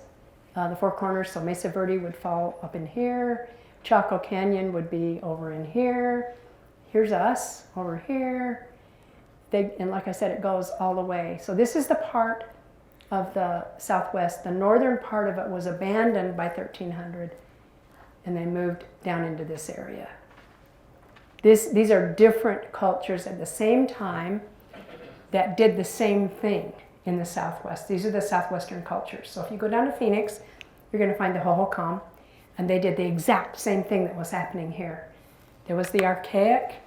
the Four Corners, so Mesa Verde would fall up in here. Chaco Canyon would be over in here. Here's us over here. and like I said, it goes all the way. So this is the part of the Southwest. The northern part of it was abandoned by 1300, and they moved down into this area. These are different cultures at the same time that did the same thing in the Southwest. These are the Southwestern cultures. So if you go down to Phoenix, you're going to find the Hohokam, and they did the exact same thing that was happening here. There was the archaic.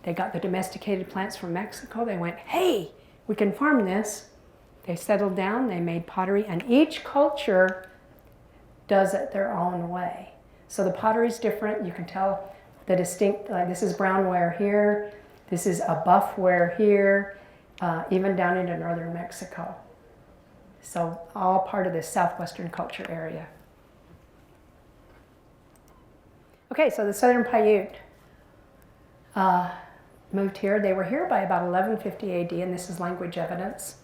They got the domesticated plants from Mexico. They went, hey, we can farm this. They settled down, they made pottery, and each culture does it their own way. So the pottery's different. You can tell the distinct, like this is brown ware here, this is a buff ware here, even down into northern Mexico. So all part of this Southwestern culture area. Okay, so the Southern Paiute moved here. They were here by about 1150 AD, and this is language evidence.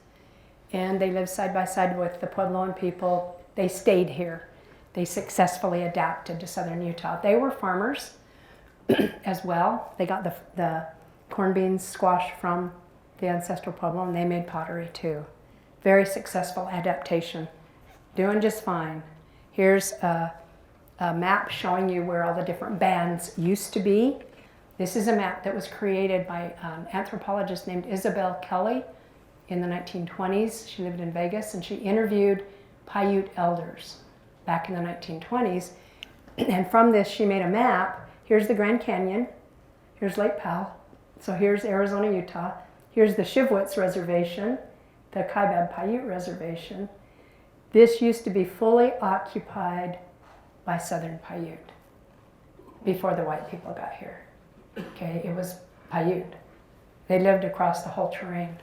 And they lived side by side with the Puebloan people. They stayed here. They successfully adapted to southern Utah. They were farmers as well. They got the corn beans, squash from the Ancestral Puebloan. They made pottery too. Very successful adaptation. Doing just fine. Here's a map showing you where all the different bands used to be. This is a map that was created by an anthropologist named Isabel Kelly in the 1920s. She lived in Vegas, and she interviewed Paiute elders back in the 1920s. And from this, she made a map. Here's the Grand Canyon. Here's Lake Powell. So here's Arizona, Utah. Here's the Shivwits Reservation, the Kaibab Paiute Reservation. This used to be fully occupied by Southern Paiute before the white people got here. Okay, it was Paiute. They lived across the whole terrain.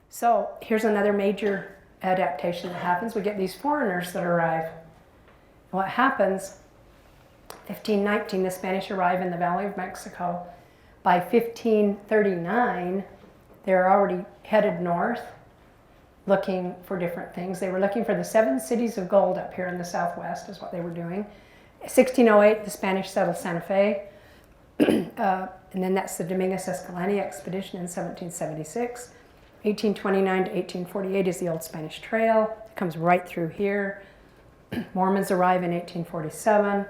So here's another major adaptation that happens. We get these foreigners that arrive. What happens, 1519, the Spanish arrive in the Valley of Mexico. By 1539, they're already headed north, looking for different things. They were looking for the 7 cities of gold up here in the Southwest, is what they were doing. 1608, the Spanish settled Santa Fe. And then that's the Dominguez Escalante expedition in 1776. 1829 to 1848 is the Old Spanish Trail. It comes right through here. Mormons arrive in 1847.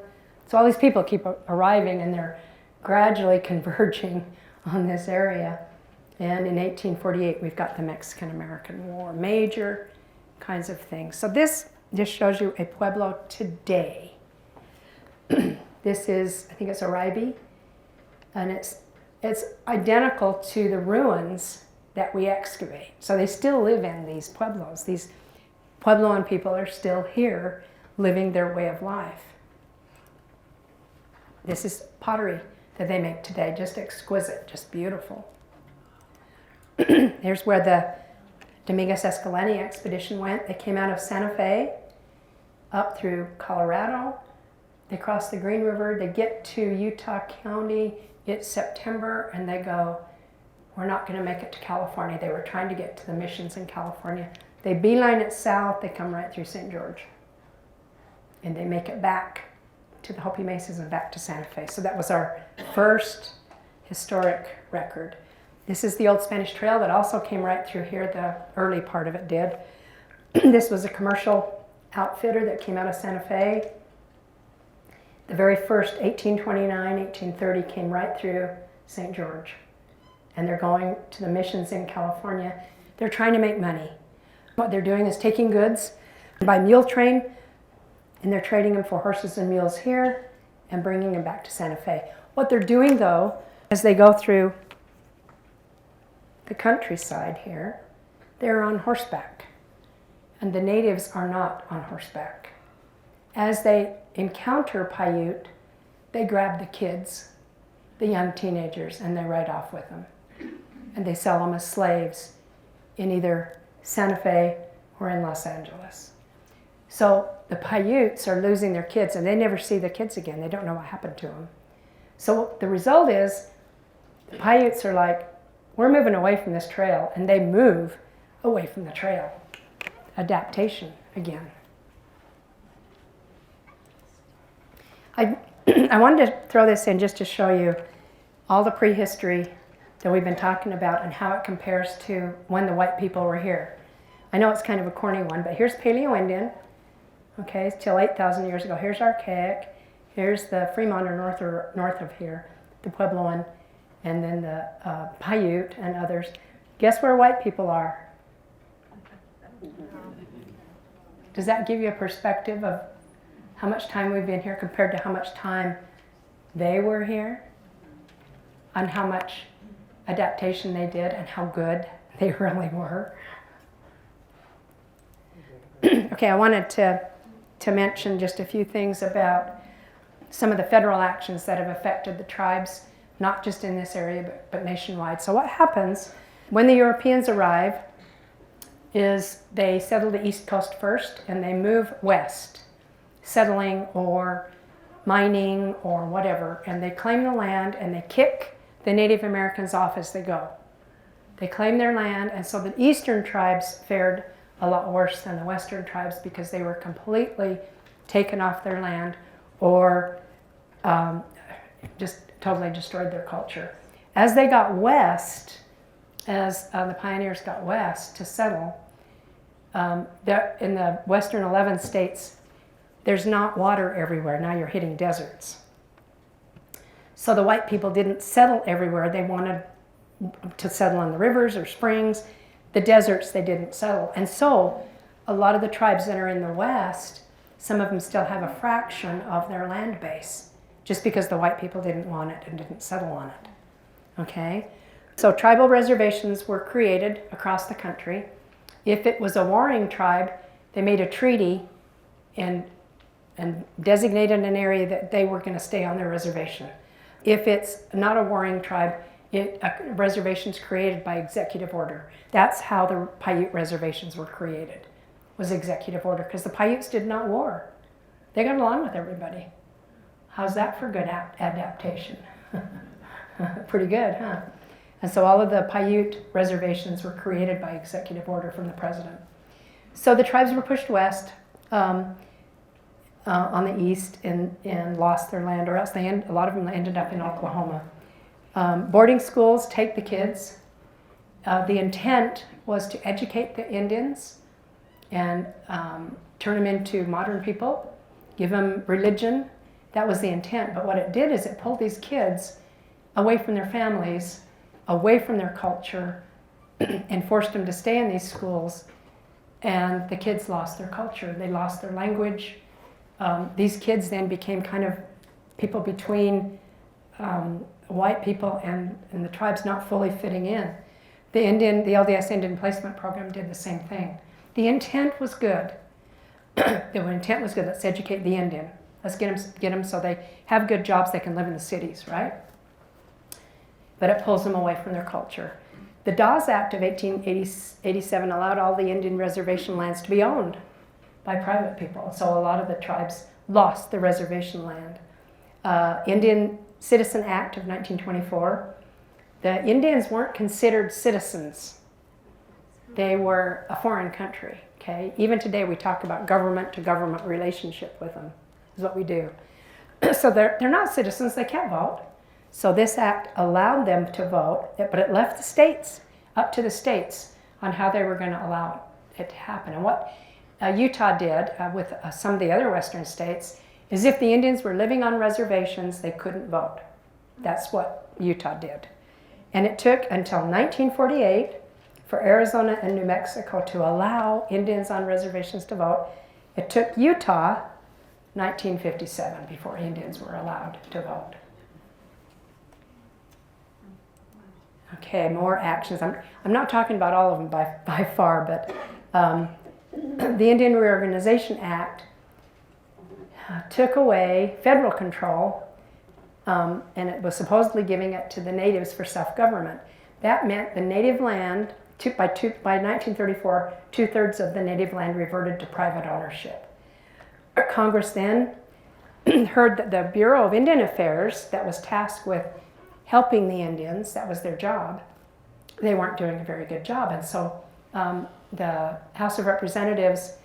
So all these people keep arriving, and they're gradually converging on this area. And in 1848, we've got the Mexican-American War. Major kinds of things. So this just shows you a pueblo today. This is, I think it's Oribe, and it's identical to the ruins that we excavate. So they still live in these pueblos. These Puebloan people are still here living their way of life. This is pottery that they make today, just exquisite, just beautiful. Here's where the Dominguez Escalante expedition went. They came out of Santa Fe up through Colorado. They cross the Green River. They get to Utah County. It's September, and they go, we're not going to make it to California. They were trying to get to the missions in California. They beeline it south. They come right through St. George. And they make it back to the Hopi Mesas and back to Santa Fe. So that was our first historic record. This is the Old Spanish Trail that also came right through here. The early part of it did. This was a commercial outfitter that came out of Santa Fe. The very first, 1829, 1830, came right through St. George. And they're going to the missions in California. They're trying to make money. What they're doing is taking goods by mule train, and they're trading them for horses and mules here and bringing them back to Santa Fe. What they're doing, though, as they go through the countryside here, they're on horseback. And the natives are not on horseback. As they encounter Paiute, they grab the kids, the young teenagers, and they ride off with them. And they sell them as slaves in either Santa Fe or in Los Angeles. So the Paiutes are losing their kids, and they never see the kids again. They don't know what happened to them. So the result is the Paiutes are like, we're moving away from this trail, and they move away from the trail. Adaptation again. I wanted to throw this in just to show you all the prehistory that we've been talking about and how it compares to when the white people were here. I know it's kind of a corny one, but here's Paleoindian, okay, till 8,000 years ago. Here's Archaic, here's the Fremont or north of here, the Puebloan, and then the Paiute and others. Guess where white people are? Does that give you a perspective of how much time we've been here compared to how much time they were here? On how much adaptation they did and how good they really were? Okay, I wanted to mention just a few things about some of the federal actions that have affected the tribes, not just in this area, but nationwide. So what happens when the Europeans arrive is they settle the East Coast first and they move west, settling or mining or whatever, and they claim the land and they kick the Native Americans off as they go. They claim their land, and so the eastern tribes fared a lot worse than the western tribes because they were completely taken off their land or just totally destroyed their culture. As they got west, as the pioneers got west to settle, in the western 11 states, there's not water everywhere. Now you're hitting deserts. So the white people didn't settle everywhere. They wanted to settle on the rivers or springs. The deserts they didn't settle. And so a lot of the tribes that are in the west, some of them still have a fraction of their land base just because the white people didn't want it and didn't settle on it. Okay? So tribal reservations were created across the country. If it was a warring tribe, they made a treaty and designated an area that they were going to stay on their reservation. If it's not a warring tribe, a reservation's created by executive order. That's how the Paiute reservations were created, was executive order, because the Paiutes did not war. They got along with everybody. How's that for good adaptation? Pretty good, huh? And so all of the Paiute reservations were created by executive order from the president. So the tribes were pushed west on the east and lost their land, or else a lot of them ended up in Oklahoma. Boarding schools take the kids. The intent was to educate the Indians and turn them into modern people, give them religion. That was the intent. But what it did is it pulled these kids away from their families, away from their culture, and forced them to stay in these schools. And the kids lost their culture. They lost their language. These kids then became kind of people between white people and the tribes not fully fitting in. The LDS Indian Placement Program did the same thing. The intent was good. The intent was good. Let's educate the Indian. Let's get them so they have good jobs, they can live in the cities, right? But it pulls them away from their culture. The Dawes Act of 1887 allowed all the Indian reservation lands to be owned by private people. So a lot of the tribes lost the reservation land. Indian Citizen Act of 1924, the Indians weren't considered citizens. They were a foreign country, okay? Even today we talk about government to government relationship with them, is what we do. So they're not citizens, they can't vote. So this act allowed them to vote, but it left the states, up to the states, on how they were going to allow it to happen. And what Utah did with some of the other western states is if the Indians were living on reservations, they couldn't vote. That's what Utah did. And it took until 1948 for Arizona and New Mexico to allow Indians on reservations to vote. It took Utah 1957 before Indians were allowed to vote. Okay, more actions. I'm not talking about all of them by far, but the Indian Reorganization Act took away federal control, and it was supposedly giving it to the natives for self-government. That meant the native land, by 1934, 2/3 of the native land reverted to private ownership. Congress then heard that the Bureau of Indian Affairs, that was tasked with helping the Indians, that was their job, they weren't doing a very good job. And so the House of Representatives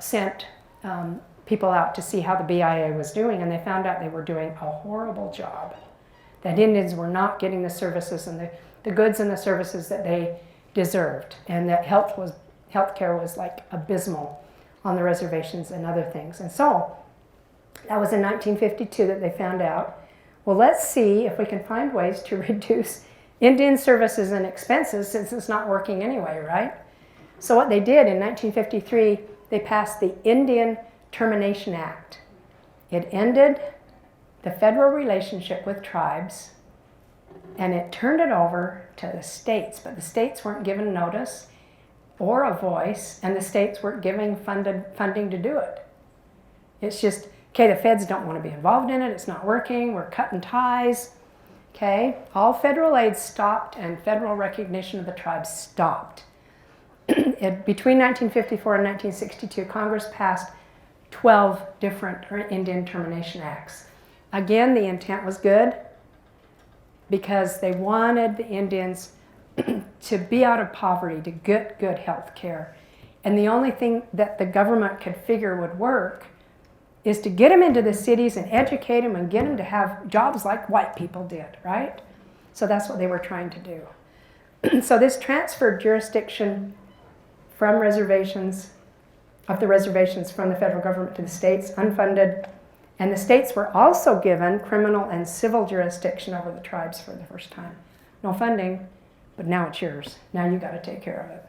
sent people out to see how the BIA was doing, and they found out they were doing a horrible job. that Indians were not getting the services and the goods and the services that they deserved, and that healthcare was like abysmal on the reservations and other things. And so that was in 1952 that they found out, well, let's see if we can find ways to reduce Indian services and expenses since it's not working anyway, right? So what they did in 1953, they passed the Indian Termination Act. It ended the federal relationship with tribes, and it turned it over to the states, but the states weren't given notice or a voice, and the states weren't giving funding to do it. It's just, okay, the feds don't want to be involved in it, it's not working, we're cutting ties, okay? All federal aid stopped and federal recognition of the tribes stopped. Between 1954 and 1962, Congress passed 12 different Indian Termination Acts. Again, the intent was good because they wanted the Indians to be out of poverty, to get good health care. And the only thing that the government could figure would work is to get them into the cities and educate them and get them to have jobs like white people did, right? So that's what they were trying to do. So this transferred jurisdiction from reservations, of the reservations from the federal government to the states, unfunded. And the states were also given criminal and civil jurisdiction over the tribes for the first time. No funding, but now it's yours. Now you got to take care of it.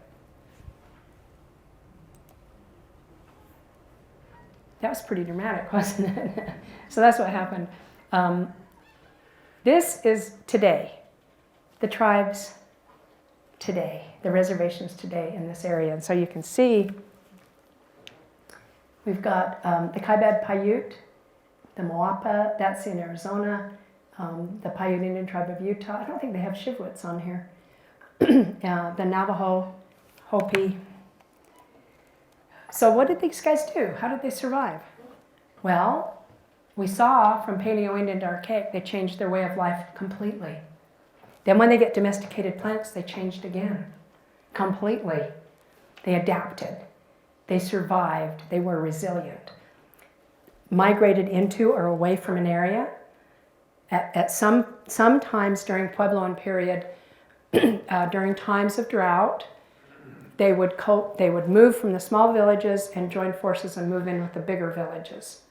That was pretty dramatic, wasn't it? So that's what happened. This is today. The tribes today, the reservations today in this area. And so you can see we've got the Kaibab Paiute, the Moapa, that's in Arizona, the Paiute Indian tribe of Utah. I don't think they have Shivwits on here. The Navajo, Hopi. So what did these guys do? How did they survive? Well, we saw from Paleoindian to Archaic, they changed their way of life completely. Then when they get domesticated plants, they changed again, completely. They adapted. They survived. They were resilient. Migrated into or away from an area. At some times during Puebloan period, during times of drought, they would move from the small villages and join forces and move in with the bigger villages.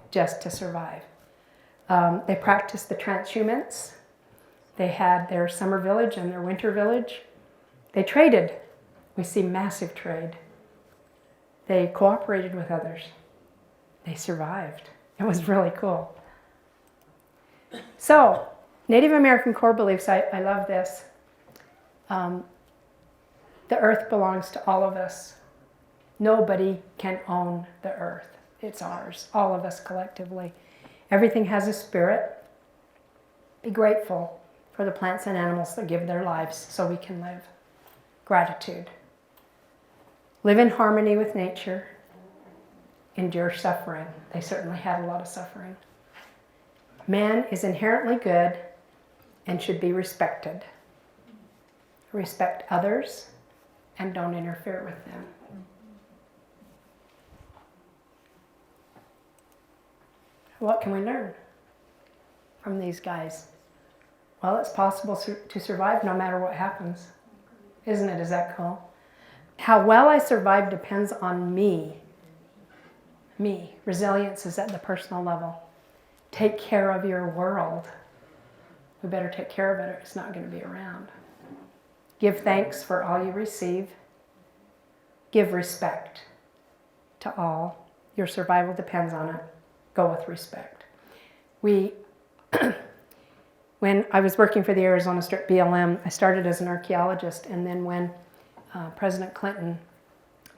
Just to survive. They practiced the transhumance. They had their summer village and their winter village. They traded. We see massive trade. They cooperated with others. They survived. It was really cool. So, Native American core beliefs, I love this. The earth belongs to all of us. Nobody can own the earth. It's ours, all of us collectively. Everything has a spirit. Be grateful for the plants and animals that give their lives so we can live. Gratitude. Live in harmony with nature. Endure suffering. They certainly had a lot of suffering. Man is inherently good and should be respected. Respect others and don't interfere with them. What can we learn from these guys? Well, it's possible to survive no matter what happens. Isn't it? Is that cool? How well I survive depends on me. Me. Resilience is at the personal level. Take care of your world. We better take care of it or it's not going to be around. Give thanks for all you receive. Give respect to all. Your survival depends on it. Go with respect. When I was working for the Arizona Strip BLM, I started as an archaeologist, and then when President Clinton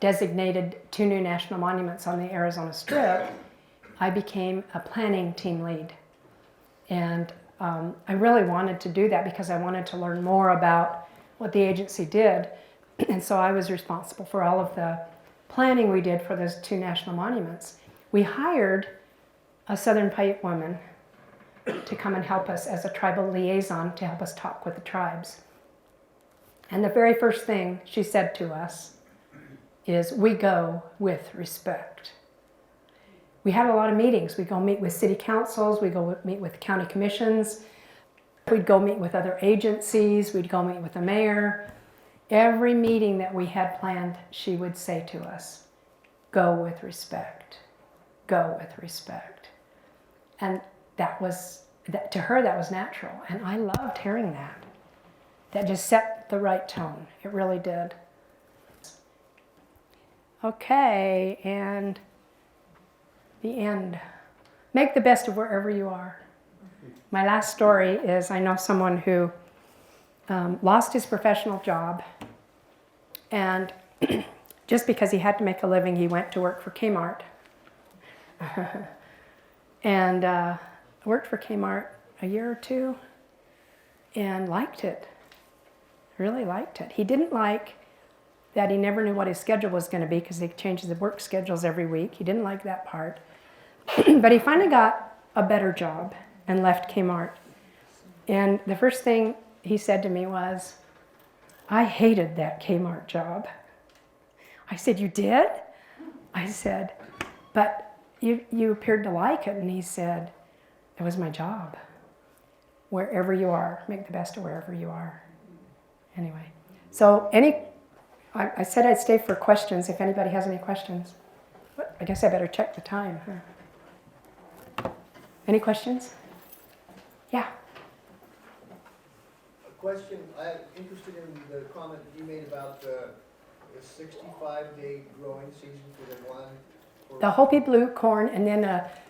designated 2 new national monuments on the Arizona Strip, I became a planning team lead. And I really wanted to do that because I wanted to learn more about what the agency did. And so I was responsible for all of the planning we did for those 2 national monuments. We hired a Southern Paiute woman to come and help us as a tribal liaison to help us talk with the tribes. And the very first thing she said to us is, we go with respect. we had a lot of meetings. We'd go meet with city councils, we'd go meet with county commissions, we'd go meet with other agencies, we'd go meet with the mayor. Every meeting that we had planned, she would say to us, go with respect, go with respect. And to her, that was natural. And I loved hearing that. That just set the right tone. It really did. Okay, and the end. Make the best of wherever you are. My last story is, I know someone who lost his professional job, and just because he had to make a living, he went to work for Kmart. And worked for Kmart a year or two and liked it, really liked it. He didn't like that he never knew what his schedule was going to be because he changes the work schedules every week. He didn't like that part. But he finally got a better job and left Kmart. And the first thing he said to me was, I hated that Kmart job. I said, you did? I said, but you appeared to like it. And he said, it was my job. Wherever you are, make the best of wherever you are. Anyway, so I said I'd stay for questions if anybody has any questions. I guess I better check the time. Huh? Any questions? Yeah. A question, I'm interested in the comment you made about the 65-day growing season for the one. The Hopi blue corn, and then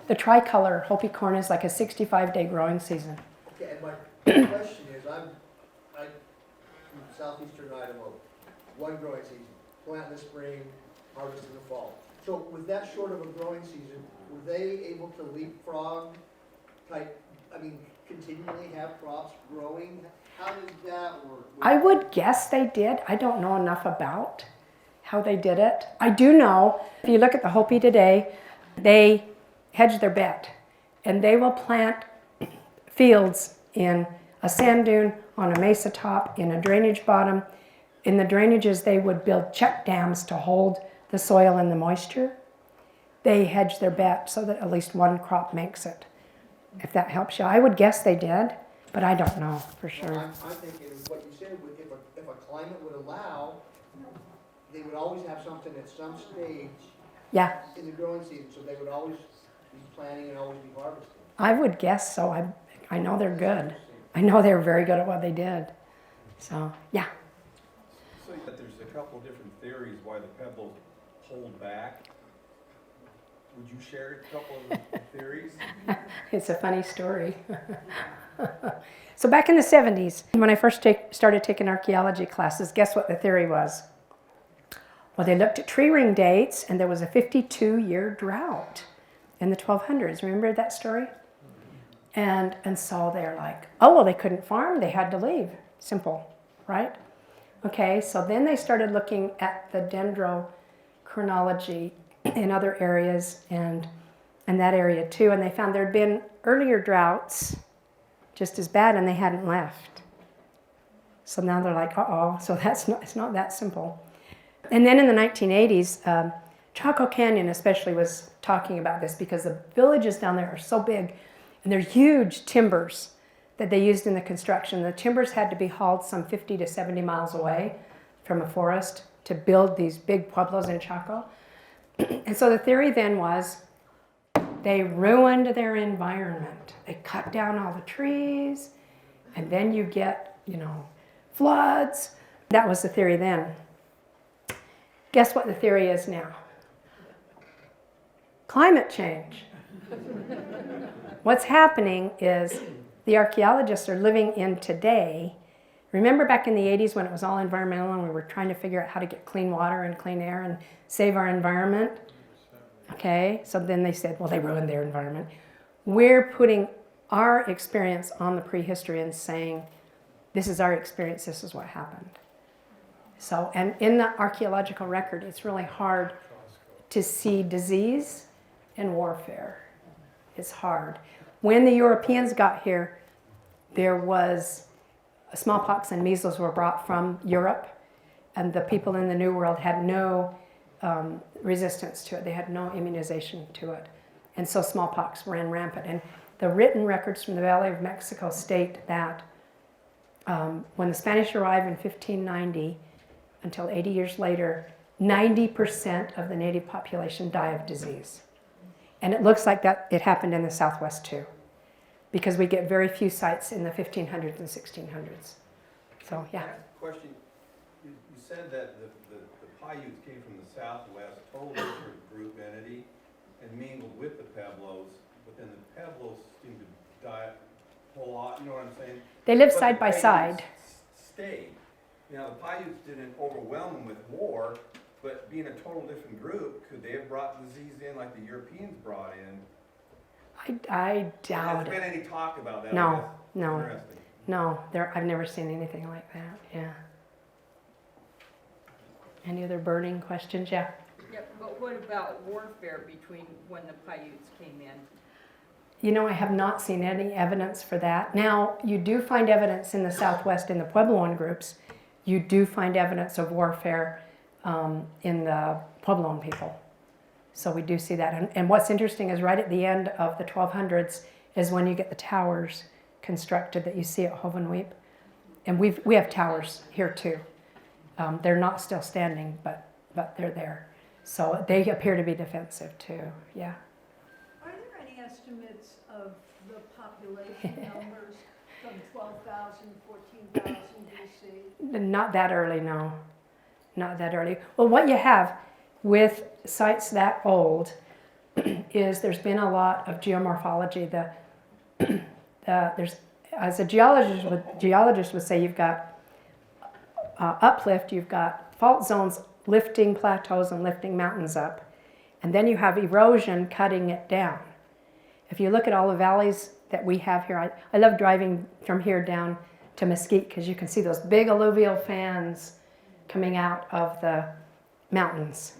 the tricolor Hopi corn is like a 65-day growing season. Okay, and my question is, I'm from southeastern Idaho, one growing season, plant in the spring, harvest in the fall. So with that short of a growing season, were they able to leapfrog continually have crops growing? How did that work? I would guess they did. I don't know enough about how they did it. I do know, if you look at the Hopi today, they hedge their bet. And they will plant fields in a sand dune, on a mesa top, in a drainage bottom. In the drainages, they would build check dams to hold the soil and the moisture. They hedge their bet so that at least one crop makes it, if that helps you. I would guess they did, but I don't know for sure. Well, I'm thinking what you said, if a climate would allow, they would always have something at some stage in the growing season, so they would always be planting and always be harvesting. I would guess so. I know they're good. I know they're very good at what they did. So, yeah. So there's a couple different theories why the pebbles hold back. Would you share a couple of the theories? It's a funny story. So back in the 70s, when I first started taking archaeology classes, guess what the theory was? Well, they looked at tree ring dates, and there was a 52-year drought in the 1200s. Remember that story? And so they're like, oh, well, they couldn't farm. They had to leave. Simple, right? Okay, so then they started looking at the dendrochronology in other areas and that area too, and they found there had been earlier droughts just as bad, and they hadn't left. So now they're like, uh-oh, so it's not that simple. And then in the 1980s, Chaco Canyon especially was talking about this because the villages down there are so big, and they're huge timbers that they used in the construction. The timbers had to be hauled some 50 to 70 miles away from a forest to build these big pueblos in Chaco. And so the theory then was they ruined their environment. They cut down all the trees, and then you get, floods. That was the theory then. Guess what the theory is now? Climate change. What's happening is the archaeologists are living in today. Remember back in the 80s when it was all environmental and we were trying to figure out how to get clean water and clean air and save our environment? Okay, so then they said, well, they ruined their environment. We're putting our experience on the prehistory and saying, this is our experience, this is what happened. So, and in the archaeological record, it's really hard to see disease and warfare. It's hard. When the Europeans got here, there was smallpox and measles were brought from Europe, and the people in the New World had no resistance to it. They had no immunization to it. And so smallpox ran rampant. And the written records from the Valley of Mexico state that when the Spanish arrived in 1590, until 80 years later, 90% of the native population die of disease. And it looks like that it happened in the Southwest too, because we get very few sites in the 1500s and 1600s. So, yeah. Question, you said that the Paiutes came from the Southwest, totally different group entity, and mingled with the Pueblos, but then the Pueblos seemed to die a whole lot, you know what I'm saying? They live But side the by Paiutes side. stayed. Now, the Paiutes didn't overwhelm them with war, but being a total different group, could they have brought disease in like the Europeans brought in? I doubt Has there it. been any talk about that? No, I guess? no. Interesting. No, I've never seen anything like that. Yeah. Any other burning questions? Yeah. Yeah, but what about warfare between when the Paiutes came in? You know, I have not seen any evidence for that. Now, you do find evidence in the Southwest in the Puebloan groups. You do find evidence of warfare in the Puebloan people. So we do see that. And what's interesting is right at the end of the 1200s is when you get the towers constructed that you see at Hovenweep. And we have towers here too. They're not still standing, but they're there. So they appear to be defensive too, yeah. Are there any estimates of the population numbers from 12,000, 14,000 BC? Not that early, no. Not that early. Well, what you have with sites that old is there's been a lot of geomorphology. There's, as a geologist would say, you've got uplift, you've got fault zones lifting plateaus and lifting mountains up, and then you have erosion cutting it down. If you look at all the valleys that we have here, I love driving from here down to Mesquite because you can see those big alluvial fans coming out of the mountains.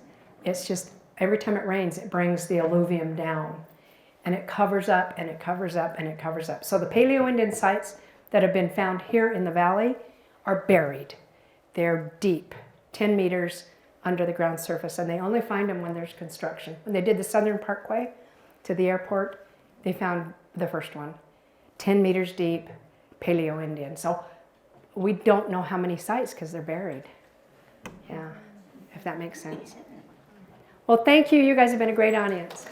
It's just, every time it rains, it brings the alluvium down. And it covers up, and it covers up, and it covers up. So the Paleoindian sites that have been found here in the valley are buried. They're deep, 10 meters under the ground surface, and they only find them when there's construction. When they did the Southern Parkway to the airport, they found the first one, 10 meters deep, Paleoindian. So we don't know how many sites because they're buried. Yeah, if that makes sense. Well, thank you. You guys have been a great audience.